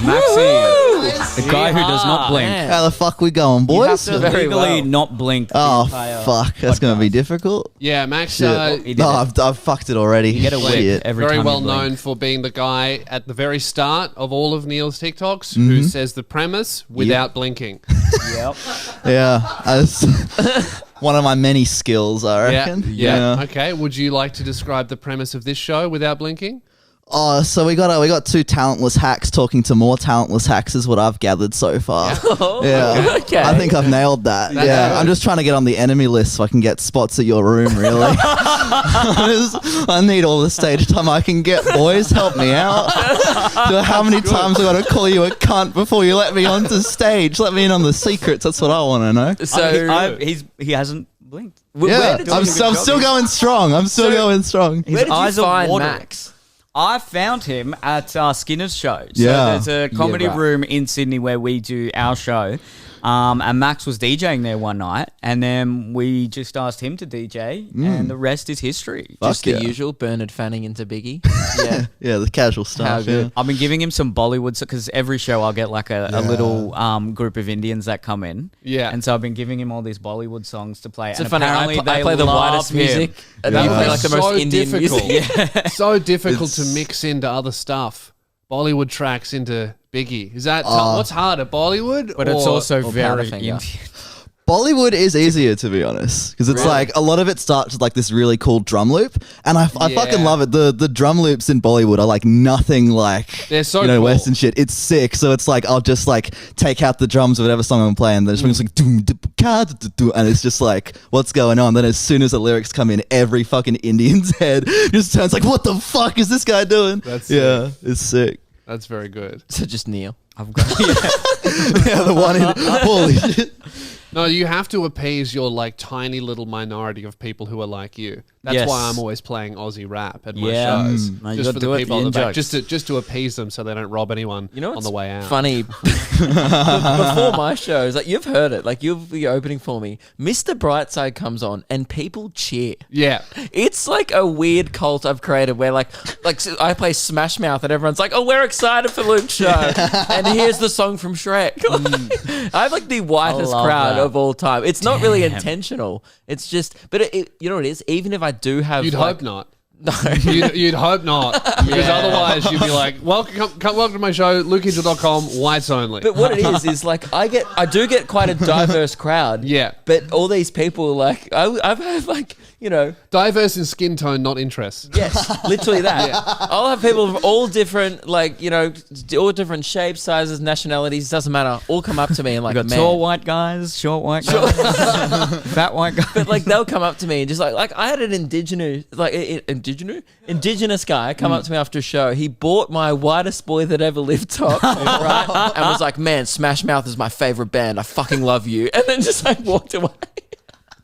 Maxie, the guy who does not blink. Man. How the fuck we going, You have boys? to Very legally well. not blink. the Oh entire fuck, that's gonna be podcast. difficult. Yeah, Max, Shit. He did No, it. I've fucked it already. You get a whip Shit. every very time well you blink. known for being the guy at the very start of all of Neil's TikToks who says the premise without blinking. Yep. Yeah, one of my many skills, I Yeah. reckon. Yeah. Okay. Would you like to describe the premise of this show without blinking? Oh, so we got two talentless hacks talking to more talentless hacks is what I've gathered so far. Yeah. Okay. I think I've nailed that. That's yeah. good. I'm just trying to get on the enemy list so I can get spots at your room, really. I need all the stage time I can get, boys. Help me out. How many times I got to call you a cunt before you let me onto stage? Let me in on the secrets. That's what I want to know. So he hasn't blinked. Yeah, did I'm you- still going strong. I'm still going strong. where did you eyes are find watering. Max? I found him at Skinner's show. So Yeah. there's a comedy right. room in Sydney where we do our show. And Max was DJing there one night, and then we just asked him to DJ, and the rest is history. Fuck Just the yeah. usual Bernard Fanning into Biggie. Yeah. Yeah, the casual stuff. How good. Yeah. I've been giving him some Bollywood because every show I'll get like a little group of Indians that come in. Yeah. And so I've been giving him all these Bollywood songs to play. So and funny. apparently I they play the love widest him. music, and Yeah. you play like the most So Indian difficult. music. So difficult to It's- mix into other stuff. Bollywood tracks into Biggie. Is that what's harder, Bollywood? But it's or- also or very Powderfinger. Indian. Bollywood is easier, to be honest, because it's like a lot of it starts with like this really cool drum loop, and I Yeah. fucking love it. The drum loops in Bollywood are like nothing like They're so cool. cool. Western shit. It's sick. So it's like I'll just like take out the drums of whatever song I'm playing, then it's like doom, doom, ka, do, do, do, and it's just like what's going on. Then as soon as the lyrics come in, every fucking Indian's head just turns like, what the fuck is this guy doing? That's yeah, it's sick. That's very good. So just Neil. I've got Yeah, the one in holy shit. No, you have to appease your like tiny little minority of people who are like you. That's Yes. why I'm always playing Aussie rap at my Yeah. shows, No, you just gotta for do the it people for on the the back, in-jokes. just to appease them so they don't rob anyone You know on what's the way out. funny? Before my shows, like you've heard it, like you'll be opening for me. Mr. Brightside comes on and people cheer. Yeah, It's like a weird cult I've created where like so I play Smash Mouth and everyone's like, oh, we're excited for Luke's show. And here's the song from Shrek. I have like the whitest love crowd that. of all time. It's not really Damn. intentional. It's just, but you know what it is? Even if I do have you'd like, hope not. No. You'd hope not, because otherwise you'd be like, welcome to my show, lukeangel.com, whites only. But what it is like I do get quite a diverse crowd. Yeah. But all these people like I've had like, you know, Diverse in skin tone, not interests. yes, literally that. I'll have people of all different, like, you know, all different shapes, sizes, nationalities, doesn't matter, all come up to me and like, got man. tall white guys, short white guys, fat white guys. But like they'll come up to me and just like I had an indigenous guy come up to me after a show. He bought my Whitest Boy That Ever Lived top, right? And was like, man, Smash Mouth is my favorite band. I fucking love you. And then just like walked away.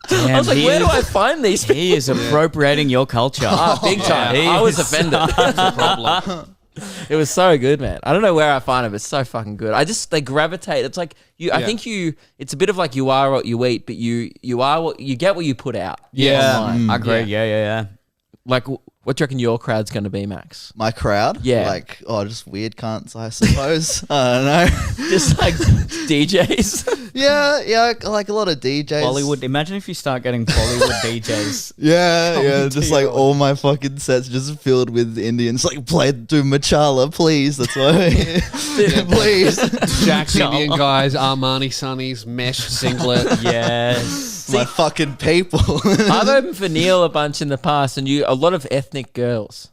Damn, I was like, he where do is- I find these people? He is appropriating your culture. Big time. He I was is- offended. That's a problem. It was so good, man. I don't know where I find it, but it's so fucking good. They gravitate. It's like I think it's a bit of like you are what you eat, but you are what you get what you put out. Yeah. online. I agree. Yeah. Like, what do you reckon your crowd's going to be, Max? My crowd, Yeah. like just weird cunts, I suppose. I don't know. Just like DJs. Yeah, like a lot of DJs. Bollywood. Imagine if you start getting Bollywood DJs. Yeah, just like your- all my fucking sets just filled with Indians. Like, play to Machala, please. That's why. Please. Jack's Indian guys, Armani Sunnies, mesh singlet. Yes. My fucking people. I've opened for Neil a bunch in the past, and a lot of ethnic girls.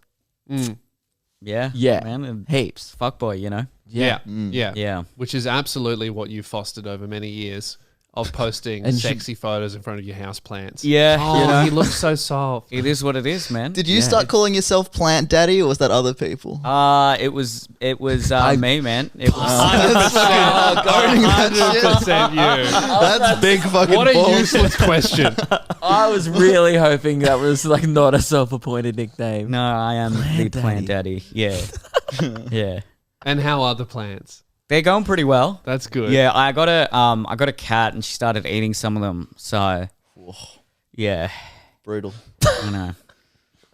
Yeah. Yeah. Man. And Heaps. fuckboy, you know. Yeah. Yeah. Yeah. Which is absolutely what you fostered over many years of posting And sexy photos in front of your house plants. Yeah. Oh, you know. he looks so soft. It is what it is, man. Did you start calling yourself Plant Daddy, or was that other people? It was me, man. It was. Oh, 100% you. That's big fucking What a balls. useless question. I was really hoping that was like not a self-appointed nickname. No, I am the plant daddy. Yeah. Yeah. And how are the plants? They're going pretty well. That's good. Yeah, I got a cat and she started eating some of them. So, yeah, Brutal. I know.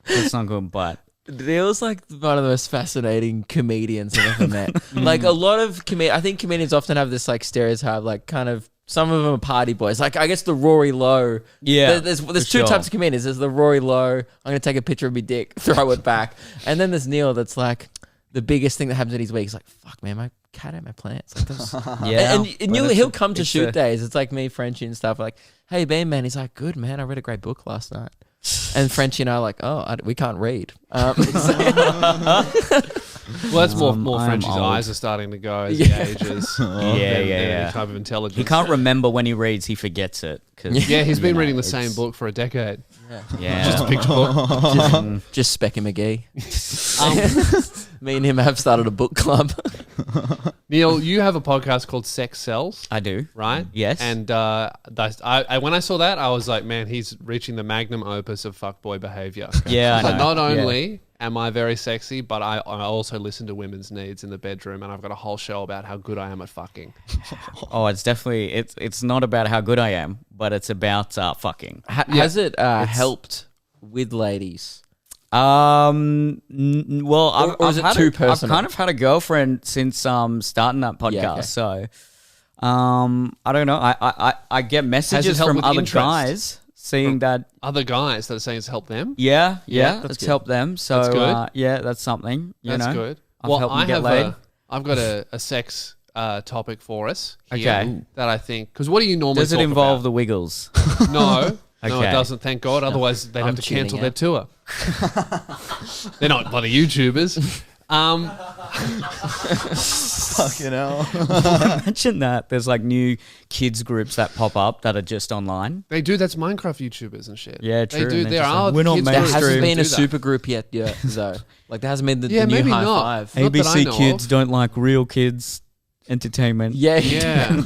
It's not good, but Neil's like one of the most fascinating comedians I've ever met. Like a lot of I think comedians often have this like stereotype, like kind of some of them are party boys. Like I guess the Rory Lowe. Yeah, there's for two sure. types of comedians. There's the Rory Lowe. I'm gonna take a picture of me dick, throw it back, and then there's Neil. That's like the biggest thing that happens in his week. He's like, fuck man, my cat ate my plants. Like, that's, Yeah. and But he'll come to it's shoot a- days. It's like me, Frenchie, and stuff. Like, hey, Ben, man. He's like, good, man. I read a great book last night. And Frenchie and I are like, we can't read. Well, that's more I'm Frenchie's old. eyes are starting to go as he ages. Yeah, Any yeah. type of intelligence. He can't remember when he reads; he forgets it. 'Cause, Yeah, he's you been know, reading the same it's- book for a decade. Yeah, Just a picture book. just Specky McGee. Me and him have started a book club. Neil, you have a podcast called Sex Sells, I do. right? Yes. And when I saw that, I was like, man, he's reaching the magnum opus of fuckboy behavior. Yeah, I So know. not Yeah. only am I very sexy, but I also listen to women's needs in the bedroom, and I've got a whole show about how good I am at fucking. Oh, it's definitely it's not about how good I am, but it's about fucking. Has it helped with ladies? Well, Or is it too I've personal? kind of had a girlfriend since starting that podcast, Yeah, okay. so I don't know. I get messages helped from with other interest? guys saying that Other guys that are saying it's helped them. yeah, that's it's good. helped them. So That's good. yeah, that's something. You That's know, good. I've Well, helped them I get have laid. I've got a sex topic for us here Okay. that I think, because what do you normally Does it talk involve about? the Wiggles? No. No, it Okay. doesn't. Thank God. Otherwise, they'd I'm have to tuning cancel out. their tour. They're not bloody YouTubers. Fucking hell. Imagine that. There's like new kids groups that pop up that are just online. They do. That's Minecraft YouTubers and shit. Yeah, They true, do. and they're There just are like, "We're not kids There groups mainstream." hasn't that been do a that. super group yet, though. Like, there hasn't been the Yeah, new maybe high not. five. Not that I ABC know kids of. don't like real kids entertainment. Yeah, Yeah.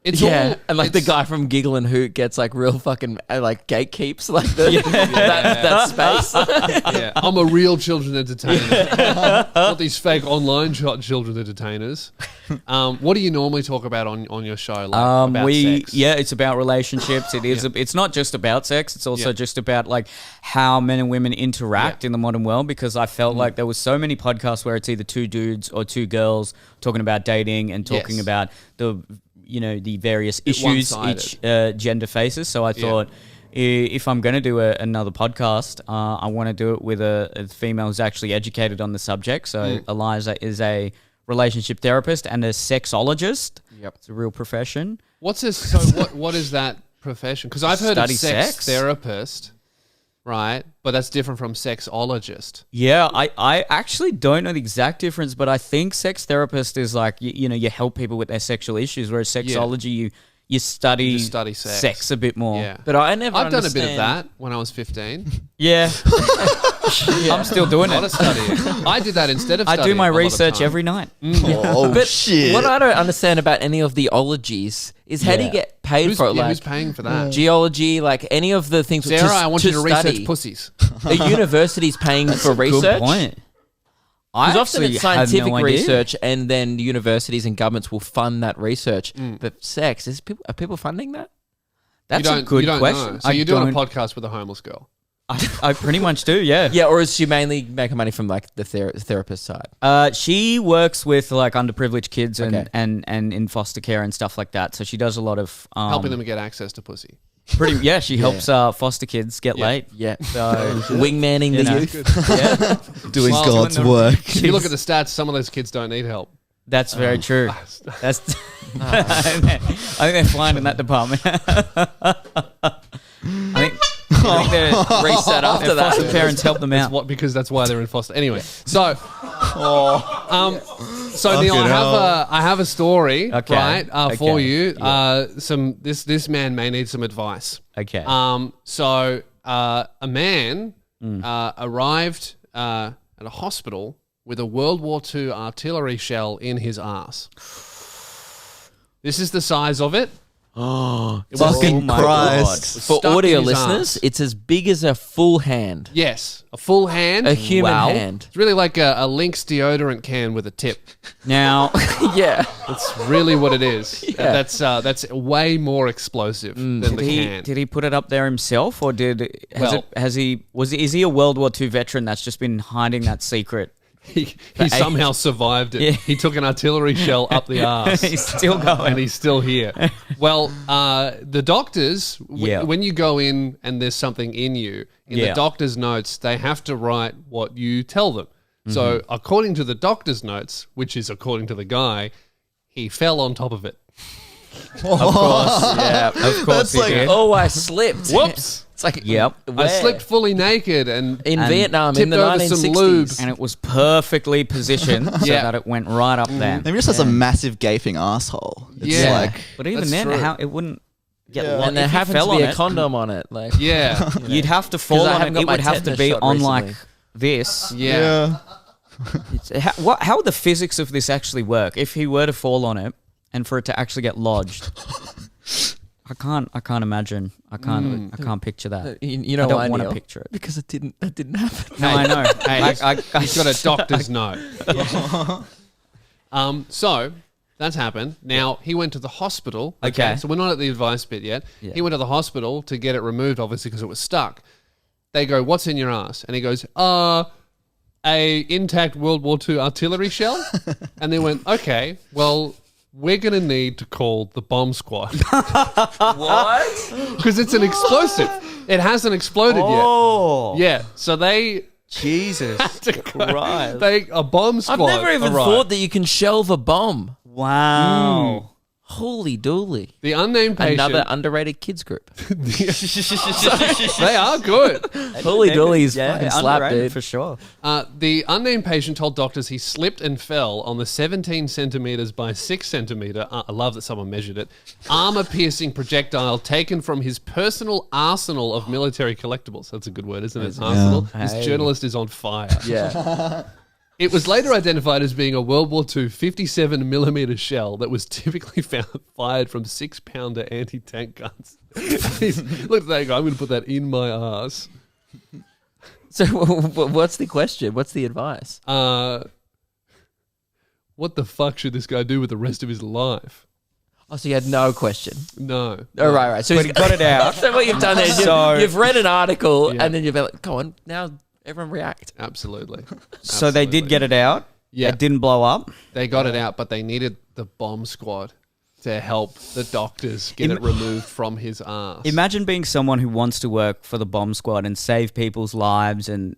It's yeah, all, and like the it's- guy from Giggle and Hoot gets like real fucking like gatekeeps like that space. Yeah, I'm a real children entertainer, not these fake online children entertainers. What do you normally talk about on your show? Like about sex? It's about relationships. It is. It's not just about sex. It's also Yeah. just about like how men and women interact Yeah. in the modern world. Because I felt like there was so many podcasts where it's either two dudes or two girls talking about dating and talking Yes. about the various issues each gender faces. So I thought, if I'm going to do another podcast, I want to do it with a female who's actually educated on the subject. So Eliza is a relationship therapist and a sexologist. Yep. It's a real profession. What's this? So what is that profession? Because I've heard Study of sex sex? therapist, right? But that's different from sexologist. Yeah, I actually don't know the exact difference, but I think sex therapist is like, you help people with their sexual issues, whereas sexology, you study, You just study sex. a bit more. Yeah, But I never I've done a bit of understand- that when I was 15. Yeah. I'm still doing A lot of it. studying. I did that instead of I studying. do my a lot of research time. every night. Oh, But shit. what I don't understand about any of the ologies is how do you Yeah. get paid Who's, for it? yeah, Like who's paying for that? geology, like any of the things. Sarah, I want you to study. research pussies. A university's paying for research. Good point. I Because often actually it's had scientific no idea. research, and then universities and governments will fund that research. But sex are people funding that? That's you a don't, good you don't question. Know. So I you're doing a don't- podcast with a homeless girl. I pretty much do, yeah. Yeah, or is she mainly making money from like the therapist side? She works with like underprivileged kids Okay. and in foster care and stuff like that. So she does a lot of Helping them get access to pussy. She helps foster kids get laid. Yeah, So wingmanning the know. youth. yeah, Doing Well, God's doing the- work. If you look at the stats, some of those kids don't need help. that's very true. That's I think they're fine in that department. I think they're Reset after their that. foster parents help them That's out. what, because that's why they're in foster. Anyway, so Neil, hell. I have a story, Okay. right, for Okay. you. This man may need some advice. Okay. So a man arrived at a hospital with a World War II artillery shell in his ass. This is the size of it. Fucking my Christ. For Stuck audio in his listeners, ass. it's as big as a full hand, Yes, a full hand. a human Wow. hand. It's really like a Lynx deodorant can with a tip. Now, Yeah, That's really what it is. Yeah. That's way more explosive than the can. did he put it up there himself, or Well- is he a World War II veteran that's just been hiding that secret? He somehow survived it. Yeah. He took an artillery shell up the ass. He's still going. And he's still here. Well, the doctors, Yeah. when you go in and there's something in you, in the Yeah. doctor's notes, they have to write what you tell them. So according to the doctor's notes, which is according to the guy, he fell on top of it. Of course. Yeah. Of course That's he like- did. Oh, I slipped. Whoops. It's like, Yep. I where? slipped fully naked and in And Vietnam in tipped the over some lube. 1960s. And it was perfectly positioned so Yeah. that it went right up there. Maybe just has a massive gaping asshole. It's Yeah. like But even That's then, true. how it wouldn't get Yeah. lost. And there If you happens fell to be on a it, condom on it. Like, yeah. You'd have to fall I on haven't it. got It my would have to tetanus be shot on recently. like this. Yeah. How would the physics of this actually work? If he were to fall on it and for it to actually get lodged, I can't imagine. I can't picture that. You know I don't why, want to Neil? picture it. Because that didn't happen. No, I know. Hey, he's got a doctor's note. So that's happened. Now he went to the hospital. Okay. So we're not at the advice bit yet. Yeah. He went to the hospital to get it removed, obviously, because it was stuck. They go, "What's in your ass?" And he goes, a intact World War II artillery shell." And they went, "Okay, well, we're going to need to call the bomb squad." What? Because it's an explosive. It hasn't exploded Oh, yet. Yeah. So they Jesus had to go. Christ. A bomb I've squad. never even arrived. thought that you can shelve a bomb. Wow. Holy dooly. The unnamed patient. Another underrated kids group. They are good. Holy dooly is Yeah, fucking slap, underrated dude. for sure. The unnamed patient told doctors he slipped and fell on the 17 centimeters by 6 centimeter. I love that someone measured it. Armor-piercing projectile taken from his personal arsenal of military collectibles. That's a good word, isn't it? Arsenal. This Hey. journalist is on fire. Yeah. It was later identified as being a World War II 57 millimeter shell that was typically fired from 6-pounder anti-tank guns. Look at that guy. I'm going to put that in my ass. So what's the question? What's the advice? What the fuck should this guy do with the rest of his life? Oh, so you had no question. No. Oh, right. So But he got it out. So what you've done there is So- you've read an article Yeah. and then you've been like, go on, now everyone react. Absolutely. So they did Absolutely. get it out. Yeah. It didn't blow up. They got it out, but they needed the bomb squad to help the doctors get it removed from his ass. Imagine being someone who wants to work for the bomb squad and save people's lives and,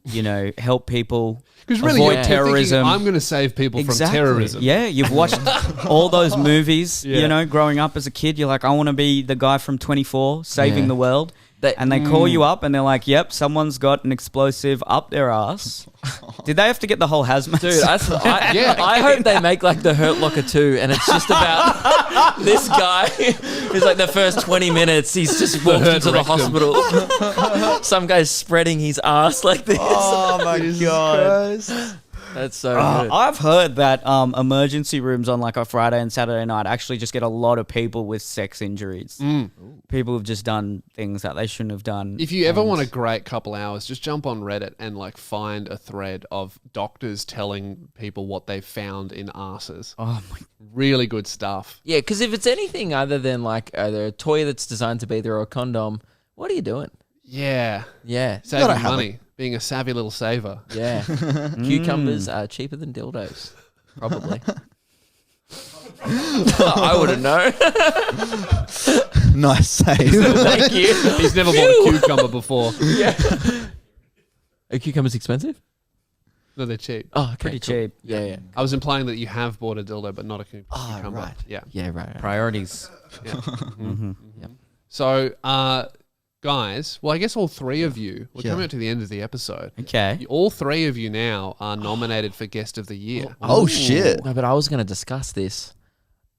help people Because really, avoid you're terrorism. thinking, I'm going to save people from terrorism. Yeah, you've watched all those movies, Yeah. growing up as a kid. You're like, I want to be the guy from 24 saving Yeah. the world. And they call you up and they're like, yep, someone's got an explosive up their ass. Did they have to get the whole hazmat? Dude, I hope they make like the Hurt Locker 2 and it's just about this guy who's like the first 20 minutes he's just walked into the hospital. Some guy's spreading his ass like this. oh my god. That's so good. I've heard that emergency rooms on like a Friday and Saturday night actually just get a lot of people with sex injuries. People have just done things that they shouldn't have done. If you ever want a great couple hours, just jump on Reddit and like find a thread of doctors telling people what they've found in asses. Oh my! Really good stuff. Yeah, because if it's anything other than like either a toy that's designed to be there or a condom, what are you doing? Yeah. Yeah. Saving have money. Being a savvy little saver. Yeah. Cucumbers are cheaper than dildos. Probably. I wouldn't know. Nice save. Thank you. He's never bought a cucumber before. Are cucumbers expensive? No, they're cheap. Oh, okay, Pretty cool. cheap. Yeah. I was implying that you have bought a dildo, but not a cucumber. right. Yeah. Yeah, right. Priorities. So, guys, well, I guess all three of you, we're Yeah. coming up to the end of the episode. Okay. All three of you now are nominated for Guest of the Year. Oh shit. No, but I was going to discuss this.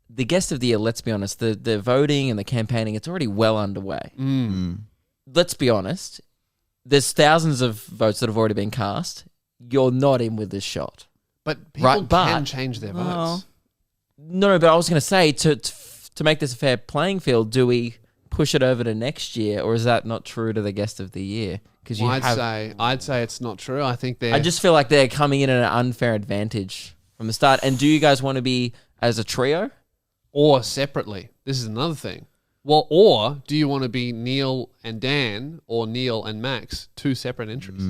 The guest of the year, let's be honest, the voting and the campaigning, it's already well underway. Let's be honest. There's thousands of votes that have already been cast. You're not in with this shot. But people Right, but- can change their votes. No, but I was going to say, to make this a fair playing field, do we push it over to next year, or is that not true to the guest of the year? Because Well, I'd say it's not true. I think they're... I just feel like they're coming in at an unfair advantage from the start. And do you guys want to be as a trio? Or separately. This is another thing. Well, or do you want to be Neel and Dan or Neel and Max, 2 separate entries?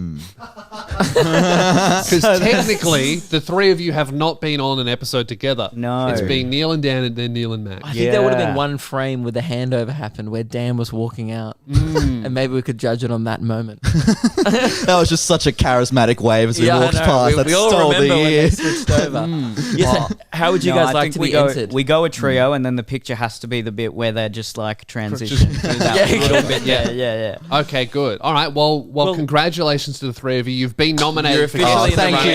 Because technically, the 3 of you have not been on an episode together. No. It's been Neel and Dan and then Neel and Max. I think there would have Yeah. been one frame where the handover happened where Dan was walking out. And maybe we could judge it on that moment. That was just such a charismatic wave as we I walked know. past. We that all stole remember the when year. they switched over. Yes, how would you No, guys I like think to we be go, entered? We go a trio, and then the picture has to be the bit where they're just like transition. That Yeah. little bit. Yeah. Okay, good. All right. Well, congratulations to the 3 of you. You've been nominated You're for officially in the thank running.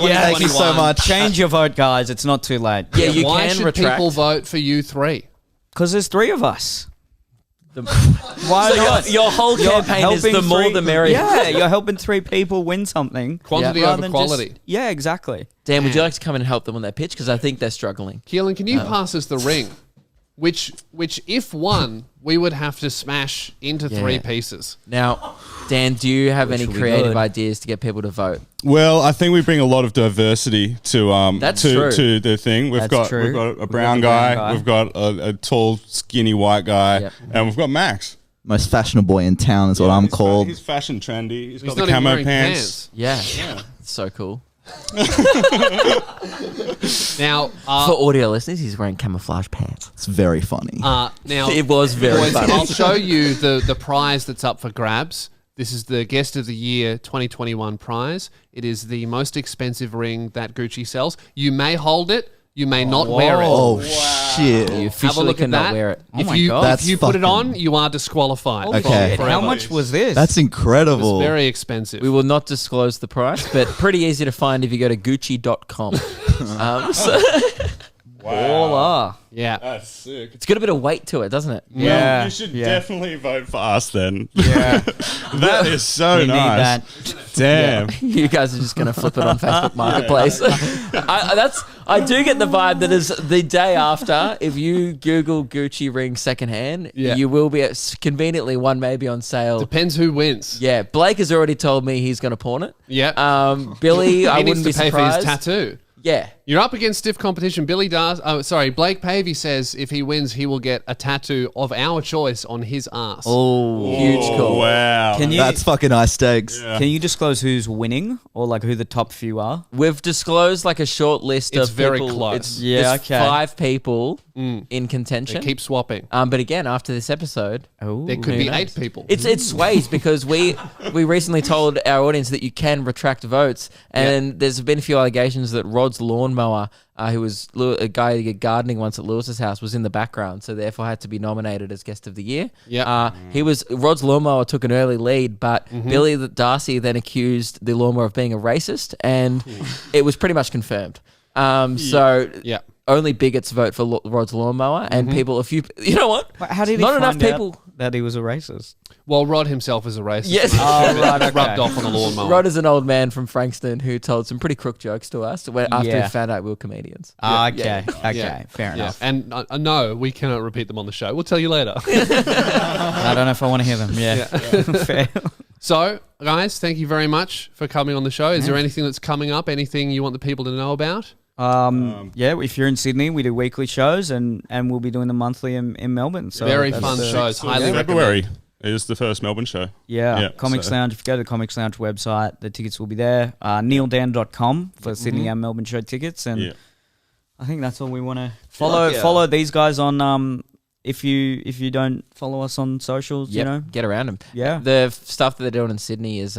you. Yeah, Thank you so much. Change your vote, guys. It's not too late. Yeah, you Why can should retract. people vote for you 3? Because there's 3 of us. Why So not? your whole campaign is the more the merrier. Yeah, you're helping 3 people win something. Quantity rather over than quality. just- yeah, exactly. Dan, would you like to come in and help them on their pitch? Because I think they're struggling. Keelan, can you pass us the ring? Which, if won, we would have to smash into 3 pieces. Now, Dan, do you have any will be creative good. ideas to get people to vote? Well, I think we bring a lot of diversity to That's to, true. to the thing. We've That's got true. we've got a We've brown got a brown guy, guy. we've got a tall, skinny white guy, Yep. and we've got Max. Most fashionable boy in town is what I'm He's called. He's fashion trendy. He's He's got not the even camo wearing pants. Yeah. It's so cool. Now, For audio listeners, he's wearing camouflage pants. It's very funny. now It was very boys, funny. I'll show you the prize that's up for grabs. This is the Guest of the Year 2021 prize. It is the most expensive ring that Gucci sells. You may hold it. You may not wear it. Oh shit! You Have a officially look at cannot that. wear it. Oh If my you, God. if That's you put it fucking- on, you are disqualified. Okay. Forever. How much was this? That's incredible. It's very expensive. We will not disclose the price, but pretty easy to find if you go to Gucci.com. So Voila. yeah. That's sick. it's got a bit of weight to it, doesn't it? Well, Yeah. you should yeah. definitely vote for us then. Yeah. That is so We need nice. that. Damn. You guys are just going to flip it on Facebook Marketplace. I do get the vibe that is the day after, if you Google Gucci ring secondhand, Yeah. you will be conveniently one may be on sale. Depends who wins. Yeah, Blake has already told me he's going to pawn it. Yeah. Billy, I he needs wouldn't to be pay surprised. for his tattoo. Yeah. You're up against stiff competition. Blake Pavey says if he wins, he will get a tattoo of our choice on his ass. Oh, huge call. Wow. Can you That's fucking high stakes. Yeah. can you disclose who's winning or like who the top few are? We've disclosed like a short list It's of very people. close. Yeah, there's okay. 5 people in They contention. keep swapping. But again, after this episode, Oh, There could who be knows? 8 people. It sways because we recently told our audience that you can retract votes, and there's been a few allegations that Rod's lawnmower, who was a guy gardening once at Lewis's house, was in the background, so therefore had to be nominated as Guest of the Year. Yeah. Rod's lawnmower took an early lead, but Billy Darcy then accused the lawnmower of being a racist, and it was pretty much confirmed. So Yeah. only bigots vote for Rod's lawnmower, and people, you know what? How did he Not enough find out people. that he was a racist? Well, Rod himself is a racist. Yes. Oh, right, okay. Rubbed off on the lawnmower. Rod is an old man from Frankston who told some pretty crook jokes to us after Yeah. he found out we were comedians. Okay, okay, Yeah. fair Yeah. enough. And no, we cannot repeat them on the show. We'll tell you later. I don't know if I want to hear them. Yeah, fair. So, guys, thank you very much for coming on the show. Is there anything that's coming up? Anything you want the people to know about? Yeah, if you're in Sydney, we do weekly shows, and we'll be doing them monthly in Melbourne. So Very that's, fun shows. Highly February recommend. is the first Melbourne show. Yeah, Comics so- Lounge. If you go to the Comics Lounge website, the tickets will be there. NeilDan.com for Sydney and Melbourne show tickets, and Yeah. I think that's all we want to follow these guys on. If you don't follow us on socials, you know, get around them. Yeah. The stuff that they're doing in Sydney is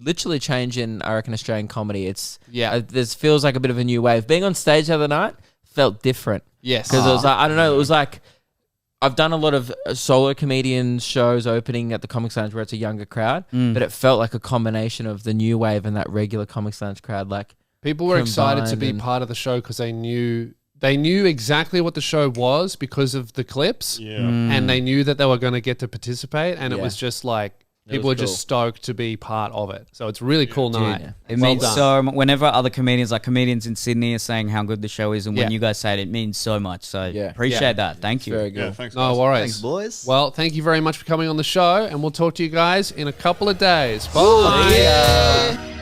literally changing, I reckon, Australian comedy. It's this feels like a bit of a new wave. Being on stage the other night felt different. Yes. Because it was like, I don't know, it was like I've done a lot of solo comedian shows opening at the Comics Lounge where it's a younger crowd, but it felt like a combination of the new wave and that regular Comics Lounge crowd. Like People were excited to combined be and- part of the show because they knew exactly what the show was because of the clips. Yeah. And they knew that they were going to get to participate, and it Yeah. was just like people was were just stoked to be part of it. So it's a really cool night. yeah. it Well means done. so. Whenever other comedians, like comedians in Sydney, are saying how good the show is, and when Yeah. you guys say it, it means so much. So Yeah. appreciate that. Thank you. very good. Yeah, thanks. No guys. worries. Thanks, boys. Well, thank you very much for coming on the show, and we'll talk to you guys in a couple of days. Bye.